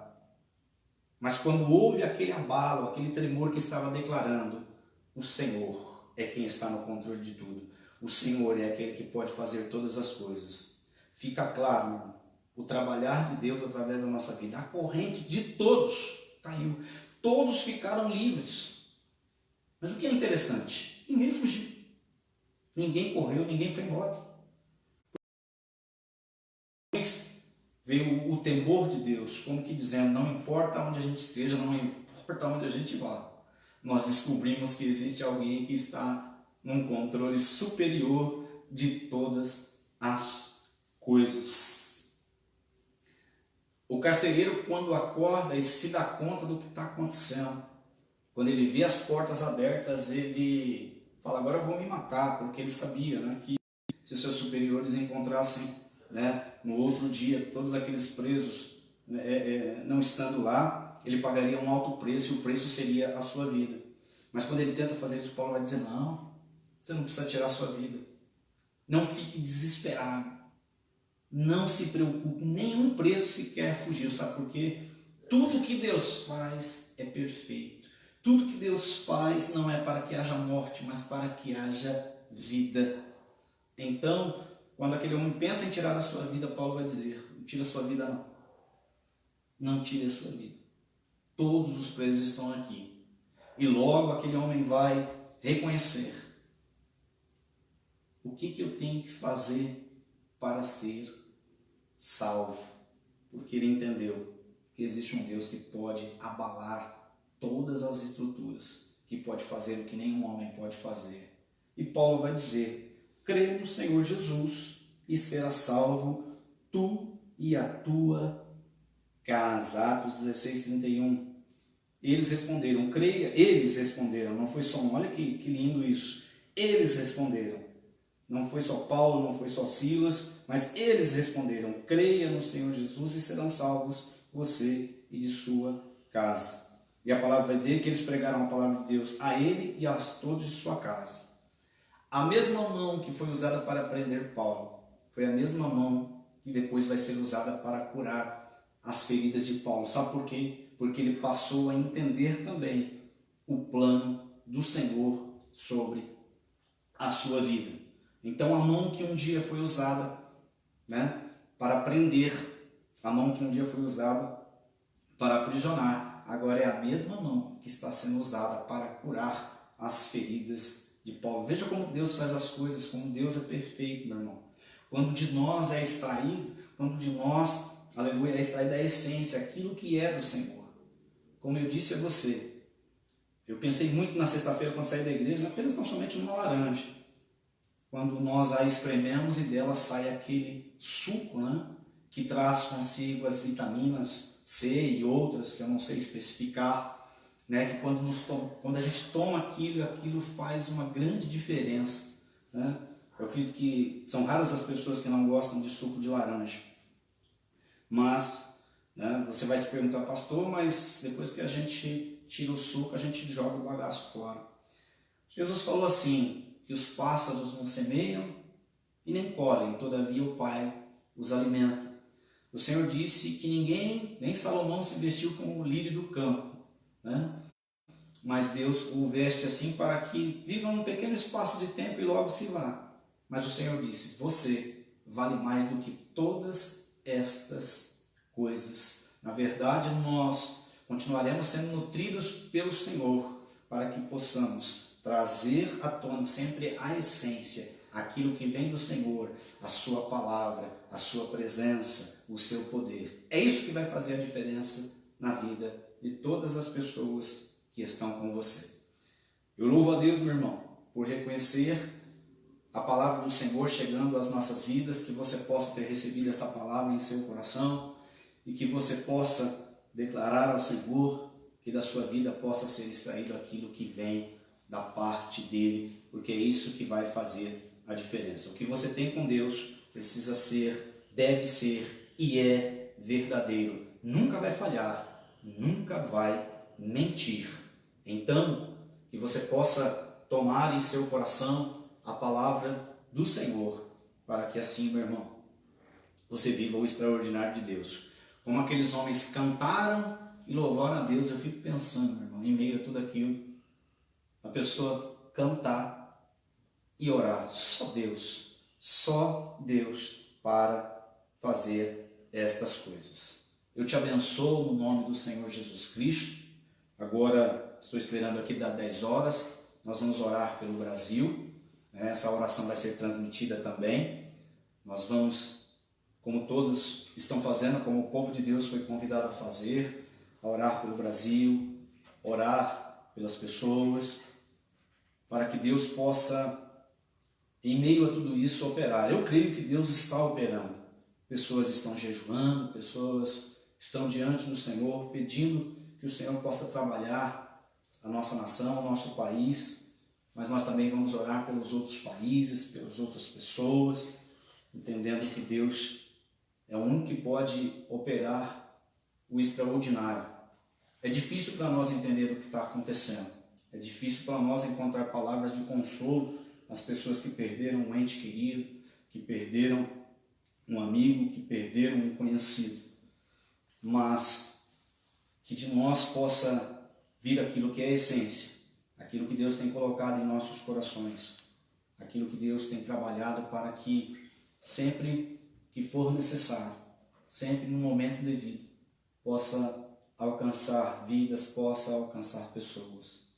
Mas quando houve aquele abalo, aquele tremor que estava declarando, o Senhor é quem está no controle de tudo. O Senhor é aquele que pode fazer todas as coisas. Fica claro, irmão, o trabalhar de Deus através da nossa vida. A corrente de todos caiu. Todos ficaram livres. Mas o que é interessante? Ninguém fugiu. Ninguém correu, ninguém foi embora. veio o temor de Deus, como que dizendo, não importa onde a gente esteja, não importa onde a gente vá, nós descobrimos que existe alguém que está num controle superior de todas as coisas. O carcereiro, quando acorda e se dá conta do que está acontecendo, quando ele vê as portas abertas, ele fala, agora eu vou me matar, porque ele sabia, né, que se os seus superiores encontrassem, né, no outro dia todos aqueles presos não estando lá, ele pagaria um alto preço e o preço seria a sua vida. Mas quando ele tenta fazer isso, Paulo vai dizer, não, você não precisa tirar a sua vida. Não fique desesperado. Não se preocupe, nenhum preso sequer fugiu, sabe por quê? Tudo que Deus faz é perfeito. Tudo que Deus faz não é para que haja morte, mas para que haja vida. Então, quando aquele homem pensa em tirar a sua vida, Paulo vai dizer, não tire a sua vida não. Não tire a sua vida. Todos os presos estão aqui. E logo aquele homem vai reconhecer o que eu tenho que fazer para ser salvo. Porque ele entendeu que existe um Deus que pode abalar todas as estruturas, que pode fazer o que nenhum homem pode fazer. E Paulo vai dizer, crê no Senhor Jesus e será salvo tu e a tua casa. Atos 16, 31. Eles responderam, creia, eles responderam, não foi só um, olha que lindo isso, eles responderam, não foi só Paulo, não foi só Silas, mas eles responderam, creia no Senhor Jesus e serão salvos você e de sua casa. E a palavra vai dizer que eles pregaram a palavra de Deus a ele e a todos de sua casa. A mesma mão que foi usada para prender Paulo, foi a mesma mão que depois vai ser usada para curar as feridas de Paulo. Sabe por quê? Porque ele passou a entender também o plano do Senhor sobre a sua vida. Então a mão que um dia foi usada, né, para prender, a mão que um dia foi usada para aprisionar, agora é a mesma mão que está sendo usada para curar as feridas de Paulo. Veja como Deus faz as coisas, como Deus é perfeito, meu irmão. Quando de nós é extraído, quando de nós, aleluia, é extraída a essência, aquilo que é do Senhor. Como eu disse a você, eu pensei muito na sexta-feira quando saí da igreja, apenas tão somente numa laranja. Quando nós a esprememos e dela sai aquele suco, né, que traz consigo as vitaminas C e outras, que eu não sei especificar, né, que quando a gente toma aquilo faz uma grande diferença. Né? Eu acredito que são raras as pessoas que não gostam de suco de laranja. Mas, né, você vai se perguntar, pastor, mas depois que a gente tira o suco, a gente joga o bagaço fora. Jesus falou assim, que os pássaros não semeiam e nem colhem, todavia o Pai os alimenta. O Senhor disse que ninguém, nem Salomão, se vestiu como o lírio do campo, né? Mas Deus o veste assim para que viva um pequeno espaço de tempo e logo se vá. Mas o Senhor disse, você vale mais do que todas estas coisas. Na verdade, nós continuaremos sendo nutridos pelo Senhor para que possamos trazer à tona sempre a essência, aquilo que vem do Senhor, a sua palavra, a sua presença, o seu poder. É isso que vai fazer a diferença na vida de todas as pessoas que estão com você. Eu louvo a Deus, meu irmão, por reconhecer a palavra do Senhor chegando às nossas vidas, que você possa ter recebido essa palavra em seu coração e que você possa declarar ao Senhor que da sua vida possa ser extraído aquilo que vem da parte dele, porque é isso que vai fazer a diferença. O que você tem com Deus precisa ser, deve ser e é verdadeiro. Nunca vai falhar, nunca vai mentir. Então, que você possa tomar em seu coração a palavra do Senhor, para que assim, meu irmão, você viva o extraordinário de Deus. Como aqueles homens cantaram e louvaram a Deus, eu fico pensando, meu irmão, em meio a tudo aquilo, a pessoa cantar e orar, só Deus para fazer estas coisas. Eu te abençoo no nome do Senhor Jesus Cristo. Agora estou esperando aqui das 10 horas, nós vamos orar pelo Brasil, essa oração vai ser transmitida também, nós vamos como todos estão fazendo, como o povo de Deus foi convidado a fazer, a orar pelo Brasil, orar pelas pessoas, para que Deus possa, em meio a tudo isso, operar. Eu creio que Deus está operando. Pessoas estão jejuando, pessoas estão diante do Senhor, pedindo que o Senhor possa trabalhar a nossa nação, o nosso país, mas nós também vamos orar pelos outros países, pelas outras pessoas, entendendo que Deus é o único que pode operar o extraordinário. É difícil para nós entender o que está acontecendo. É difícil para nós encontrar palavras de consolo nas pessoas que perderam um ente querido, que perderam um amigo, que perderam um conhecido. Mas que de nós possa vir aquilo que é a essência, aquilo que Deus tem colocado em nossos corações, aquilo que Deus tem trabalhado para que sempre que for necessário, sempre no momento devido, possa alcançar vidas, possa alcançar pessoas.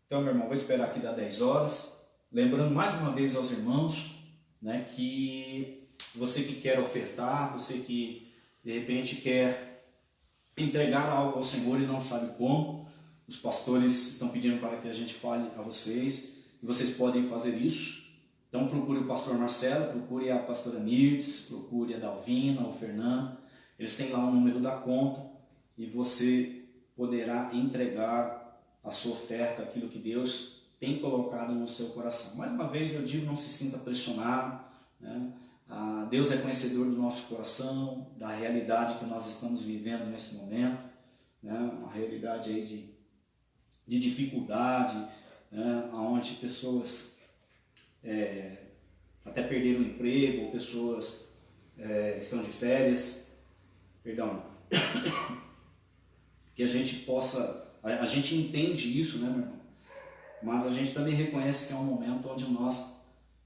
Então, meu irmão, vou esperar aqui dar 10 horas, lembrando mais uma vez aos irmãos, né, que você que quer ofertar, você que de repente quer entregar algo ao Senhor e não sabe como, os pastores estão pedindo para que a gente fale a vocês, e vocês podem fazer isso. Então procure o pastor Marcelo, procure a pastora Mirtes, procure a Dalvina, o Fernando. Eles têm lá o número da conta e você poderá entregar a sua oferta, aquilo que Deus tem colocado no seu coração. Mais uma vez eu digo, não se sinta pressionado, né? Deus é conhecedor do nosso coração, da realidade que nós estamos vivendo nesse momento, né? Uma realidade aí de dificuldade, né? Onde pessoas até perderam o emprego, ou pessoas estão de férias, que a gente possa, a gente entende isso, né, meu irmão? Mas a gente também reconhece que é um momento onde nós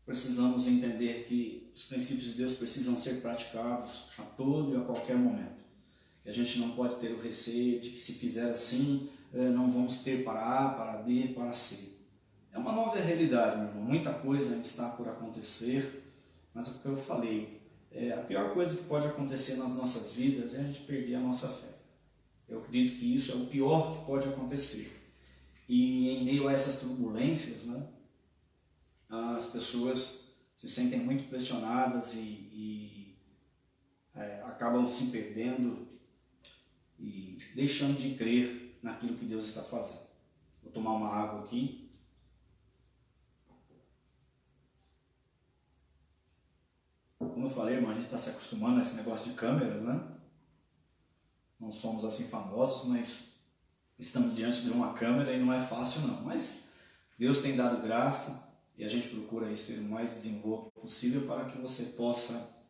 precisamos entender que os princípios de Deus precisam ser praticados a todo e a qualquer momento. Que a gente não pode ter o receio de que se fizer assim, não vamos ter para A, para B, para C. É uma nova realidade, meu irmão. Muita coisa está por acontecer, mas é o que eu falei. A pior coisa que pode acontecer nas nossas vidas é a gente perder a nossa fé. Eu acredito que isso é o pior que pode acontecer. E em meio a essas turbulências, né, as pessoas se sentem muito pressionadas e acabam se perdendo e deixando de crer naquilo que Deus está fazendo. Vou tomar uma água aqui. Como eu falei, irmão, a gente está se acostumando a esse negócio de câmeras, né? Não somos assim famosos, mas estamos diante de uma câmera e não é fácil não. Mas Deus tem dado graça e a gente procura aí ser o mais desenvolto possível para que você possa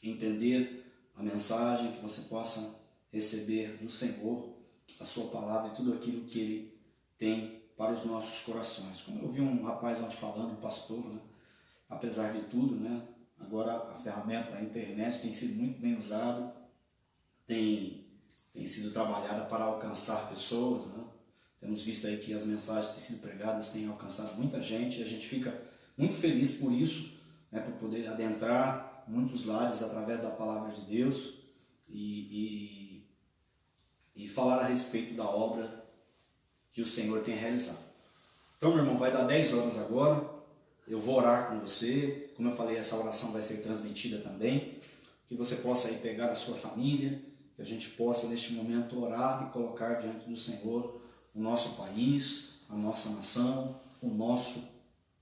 entender a mensagem, que você possa receber do Senhor a sua palavra e tudo aquilo que Ele tem para os nossos corações. Como eu vi um rapaz ontem falando, um pastor, né? Apesar de tudo, né? Agora a ferramenta, a internet tem sido muito bem usada, tem sido trabalhada para alcançar pessoas, né? Temos visto aí que as mensagens que têm sido pregadas têm alcançado muita gente e a gente fica muito feliz por isso, né? Por poder adentrar muitos lares através da palavra de Deus e falar a respeito da obra que o Senhor tem realizado. Então, meu irmão, vai dar 10 horas agora, eu vou orar com você. Como eu falei, essa oração vai ser transmitida também, que você possa aí pegar a sua família, que a gente possa neste momento orar e colocar diante do Senhor o nosso país, a nossa nação, o nosso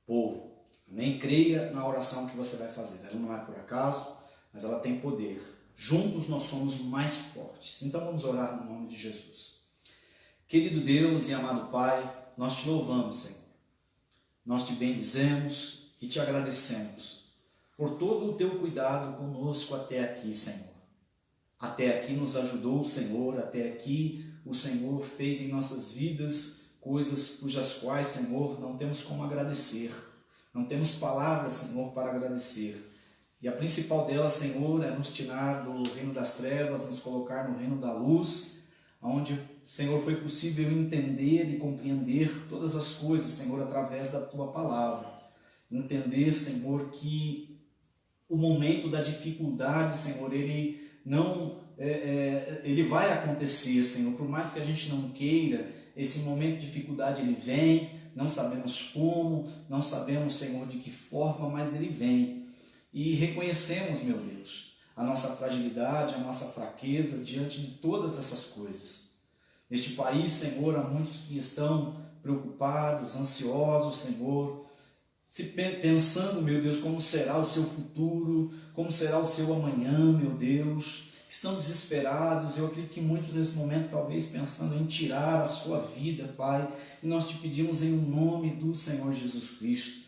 povo. Amém? Creia na oração que você vai fazer. Ela não é por acaso, mas ela tem poder. Juntos nós somos mais fortes. Então vamos orar no nome de Jesus. Querido Deus e amado Pai, nós te louvamos, Senhor. Nós te bendizemos e te agradecemos por todo o teu cuidado conosco até aqui, Senhor. Até aqui nos ajudou o Senhor, até aqui o Senhor fez em nossas vidas coisas cujas quais, Senhor, não temos como agradecer. Não temos palavras, Senhor, para agradecer. E a principal delas, Senhor, é nos tirar do reino das trevas, nos colocar no reino da luz, onde, Senhor, foi possível entender e compreender todas as coisas, Senhor, através da Tua palavra. Entender, Senhor, que o momento da dificuldade, Senhor, ele não ele vai acontecer, Senhor, por mais que a gente não queira, esse momento de dificuldade ele vem, não sabemos como, não sabemos, Senhor, de que forma, mas ele vem. E reconhecemos, meu Deus, a nossa fragilidade, a nossa fraqueza diante de todas essas coisas. Neste país, Senhor, há muitos que estão preocupados, ansiosos, Senhor, pensando, meu Deus, como será o seu futuro, como será o seu amanhã, meu Deus. Estão desesperados, eu acredito que muitos nesse momento talvez pensando em tirar a sua vida, Pai, e nós te pedimos em nome do Senhor Jesus Cristo.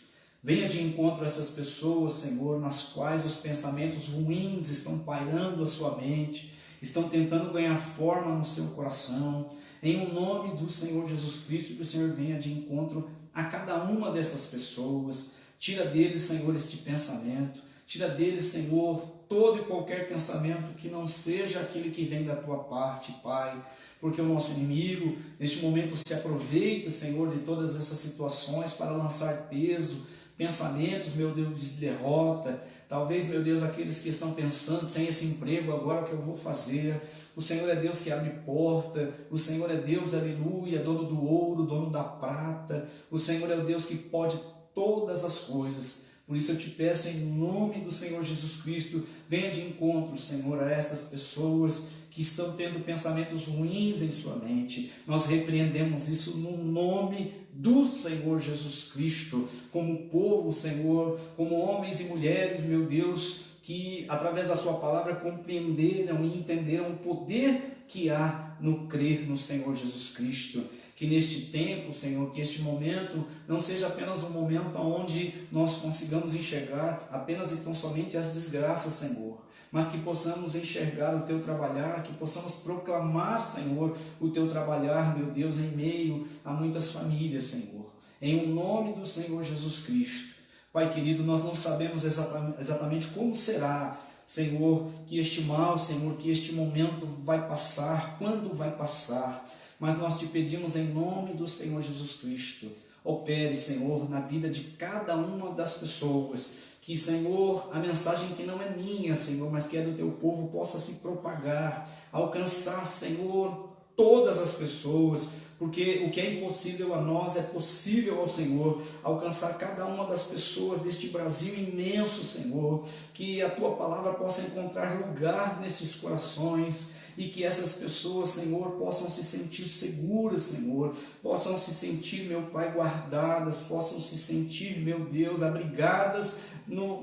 Venha de encontro a essas pessoas, Senhor, nas quais os pensamentos ruins estão pairando a sua mente, estão tentando ganhar forma no seu coração. Em nome do Senhor Jesus Cristo, que o Senhor venha de encontro a cada uma dessas pessoas. Tira deles, Senhor, este pensamento. Tira deles, Senhor, todo e qualquer pensamento que não seja aquele que vem da tua parte, Pai, porque o nosso inimigo, neste momento, se aproveita, Senhor, de todas essas situações para lançar peso, pensamentos, meu Deus, de derrota. Talvez, meu Deus, aqueles que estão pensando, sem esse emprego, agora o que eu vou fazer? O Senhor é Deus que abre porta, o Senhor é Deus, aleluia, dono do ouro, dono da prata, o Senhor é o Deus que pode todas as coisas. Por isso eu te peço em nome do Senhor Jesus Cristo, venha de encontro, Senhor, a estas pessoas que estão tendo pensamentos ruins em sua mente. Nós repreendemos isso no nome do Senhor Jesus Cristo, como povo, Senhor, como homens e mulheres, meu Deus, que através da sua palavra compreenderam e entenderam o poder que há no crer no Senhor Jesus Cristo. Que neste tempo, Senhor, que este momento não seja apenas um momento onde nós consigamos enxergar apenas e tão somente as desgraças, Senhor, mas que possamos enxergar o Teu trabalhar, que possamos proclamar, Senhor, o Teu trabalhar, meu Deus, em meio a muitas famílias, Senhor, em nome do Senhor Jesus Cristo. Pai querido, nós não sabemos exatamente como será, Senhor, que este mal, Senhor, que este momento vai passar, quando vai passar, mas nós te pedimos em nome do Senhor Jesus Cristo, opere, Senhor, na vida de cada uma das pessoas, que, Senhor, a mensagem que não é minha, Senhor, mas que é do teu povo, possa se propagar, alcançar, Senhor, todas as pessoas, porque o que é impossível a nós é possível ao Senhor, alcançar cada uma das pessoas deste Brasil imenso, Senhor, que a tua palavra possa encontrar lugar nestes corações, e que essas pessoas, Senhor, possam se sentir seguras, Senhor, possam se sentir, meu Pai, guardadas, possam se sentir, meu Deus, abrigadas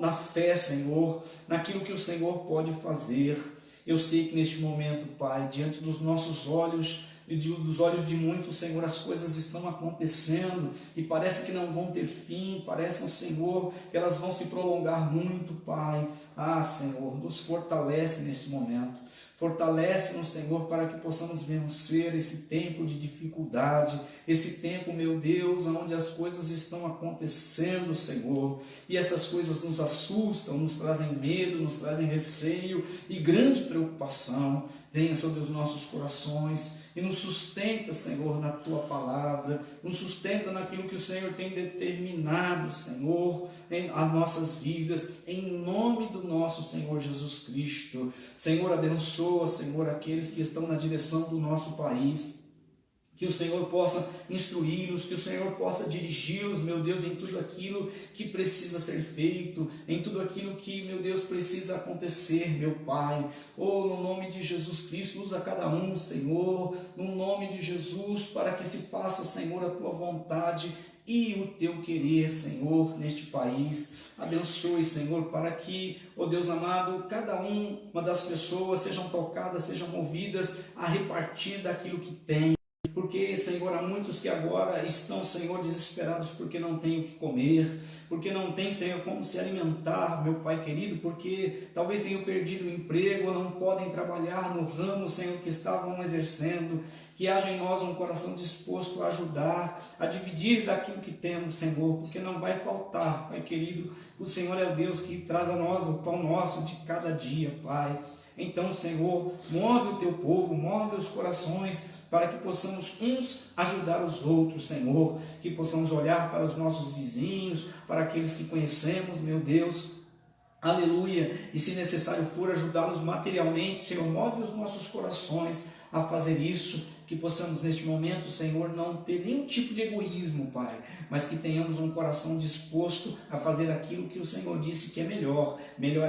na fé, Senhor, naquilo que o Senhor pode fazer. Eu sei que neste momento, Pai, diante dos nossos olhos e dos olhos de muitos, Senhor, as coisas estão acontecendo e parece que não vão ter fim, parece, Senhor, que elas vão se prolongar muito, Pai. Ah, Senhor, nos fortalece nesse momento. Fortalece-nos, Senhor, para que possamos vencer esse tempo de dificuldade, esse tempo, meu Deus, onde as coisas estão acontecendo, Senhor, e essas coisas nos assustam, nos trazem medo, nos trazem receio e grande preocupação. Venha sobre os nossos corações e nos sustenta, Senhor, na Tua palavra, nos sustenta naquilo que o Senhor tem determinado, Senhor, em as nossas vidas, em nome do nosso Senhor Jesus Cristo. Senhor, abençoa, Senhor, aqueles que estão na direção do nosso país, que o Senhor possa instruí-los, que o Senhor possa dirigi-los, meu Deus, em tudo aquilo que precisa ser feito, em tudo aquilo que, meu Deus, precisa acontecer, meu Pai. Oh, no nome de Jesus Cristo, usa cada um, Senhor, no nome de Jesus, para que se faça, Senhor, a Tua vontade e o Teu querer, Senhor, neste país. Abençoe, Senhor, para que, ó Deus amado, cada uma das pessoas sejam tocadas, sejam movidas a repartir daquilo que tem. Porque, Senhor, há muitos que agora estão, Senhor, desesperados porque não têm o que comer, porque não têm, Senhor, como se alimentar, meu Pai querido, porque talvez tenham perdido o emprego ou não podem trabalhar no ramo, Senhor, que estavam exercendo. Que haja em nós um coração disposto a ajudar, a dividir daquilo que temos, Senhor, porque não vai faltar, Pai querido. O Senhor é o Deus que traz a nós o pão nosso de cada dia, Pai. Então, Senhor, move o Teu povo, move os corações, para que possamos uns ajudar os outros, Senhor, que possamos olhar para os nossos vizinhos, para aqueles que conhecemos, meu Deus, aleluia, e se necessário for ajudá-los materialmente, Senhor, move os nossos corações a fazer isso, que possamos neste momento, Senhor, não ter nenhum tipo de egoísmo, Pai, mas que tenhamos um coração disposto a fazer aquilo que o Senhor disse que é melhor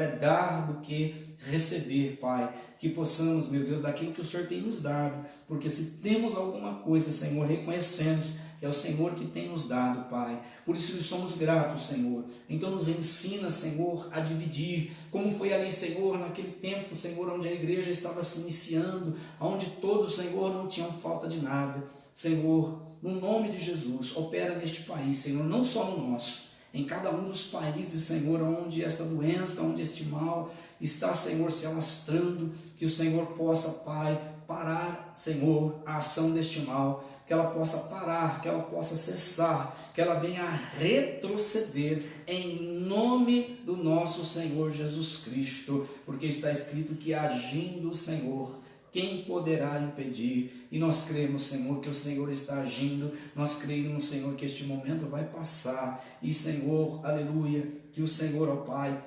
é dar do que receber, Pai, que possamos, meu Deus, daquilo que o Senhor tem nos dado, porque se temos alguma coisa, Senhor, reconhecemos que é o Senhor que tem nos dado, Pai. Por isso lhe somos gratos, Senhor. Então nos ensina, Senhor, a dividir, como foi ali, Senhor, naquele tempo, Senhor, onde a igreja estava se iniciando, onde todos, Senhor, não tinham falta de nada. Senhor, no nome de Jesus, opera neste país, Senhor, não só no nosso, em cada um dos países, Senhor, onde esta doença, onde este mal está, Senhor, se alastrando, que o Senhor possa, Pai, parar, Senhor, a ação deste mal, que ela possa parar, que ela possa cessar, que ela venha a retroceder em nome do nosso Senhor Jesus Cristo, porque está escrito que agindo o Senhor, quem poderá impedir? E nós cremos, Senhor, que o Senhor está agindo, nós cremos, Senhor, que este momento vai passar, e Senhor, aleluia, que o Senhor, ó Pai,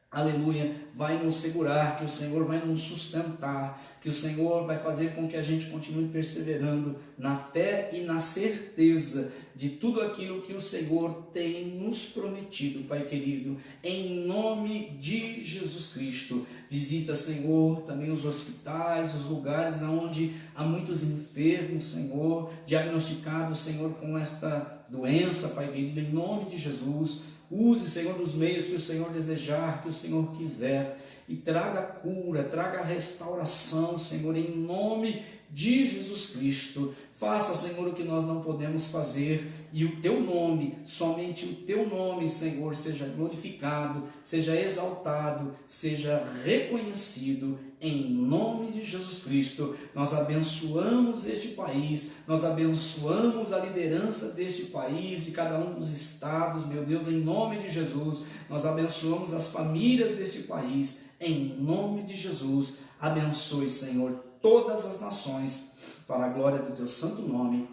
aleluia, vai nos segurar, que o Senhor vai nos sustentar, que o Senhor vai fazer com que a gente continue perseverando na fé e na certeza de tudo aquilo que o Senhor tem nos prometido, Pai querido, em nome de Jesus Cristo. Visita, Senhor, também os hospitais, os lugares onde há muitos enfermos, Senhor, diagnosticados, Senhor, com esta doença, Pai querido, em nome de Jesus. Use, Senhor, dos meios que o Senhor desejar, que o Senhor quiser, e traga cura, traga restauração, Senhor, em nome de Jesus Cristo. Faça, Senhor, o que nós não podemos fazer, e o teu nome, somente o teu nome, Senhor, seja glorificado, seja exaltado, seja reconhecido, em nome de Jesus Cristo. Nós abençoamos este país, nós abençoamos a liderança deste país, de cada um dos estados, meu Deus, em nome de Jesus. Nós abençoamos as famílias deste país, em nome de Jesus. Abençoe, Senhor, todas as nações, para a glória do teu santo nome.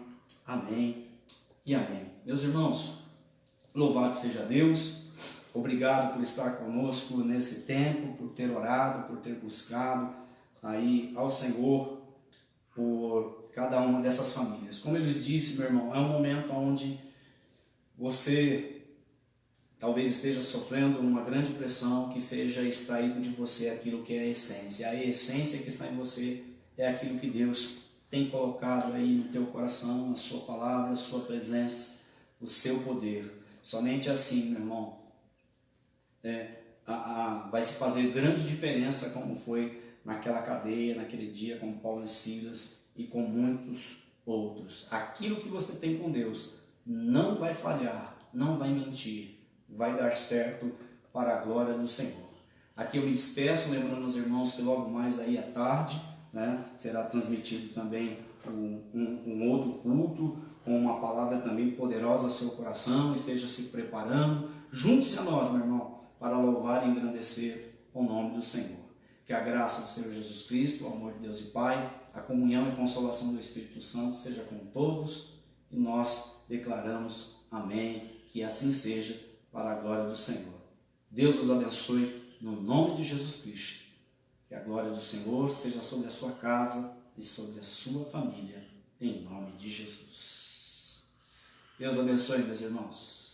Amém e amém. Meus irmãos, louvado seja Deus. Obrigado por estar conosco nesse tempo, por ter orado, por ter buscado aí ao Senhor por cada uma dessas famílias. Como eu lhes disse, meu irmão, é um momento onde você talvez esteja sofrendo uma grande pressão, que seja extraído de você aquilo que é a essência. A essência que está em você é aquilo que Deus tem colocado aí no teu coração, a sua palavra, a sua presença, o seu poder. Somente assim, meu irmão, vai se fazer grande diferença, como foi naquela cadeia, naquele dia, com Paulo e Silas e com muitos outros. Aquilo que você tem com Deus não vai falhar, não vai mentir, vai dar certo para a glória do Senhor. Aqui eu me despeço, lembrando aos irmãos que logo mais aí à tarde, será transmitido também um outro culto, com uma palavra também poderosa ao seu coração. Esteja se preparando, junte-se a nós, meu irmão, para louvar e engrandecer o nome do Senhor. Que a graça do Senhor Jesus Cristo, o amor de Deus e Pai, a comunhão e consolação do Espírito Santo seja com todos, e nós declaramos amém, que assim seja, para a glória do Senhor. Deus os abençoe no nome de Jesus Cristo. Que a glória do Senhor seja sobre a sua casa e sobre a sua família, em nome de Jesus. Deus abençoe, meus irmãos.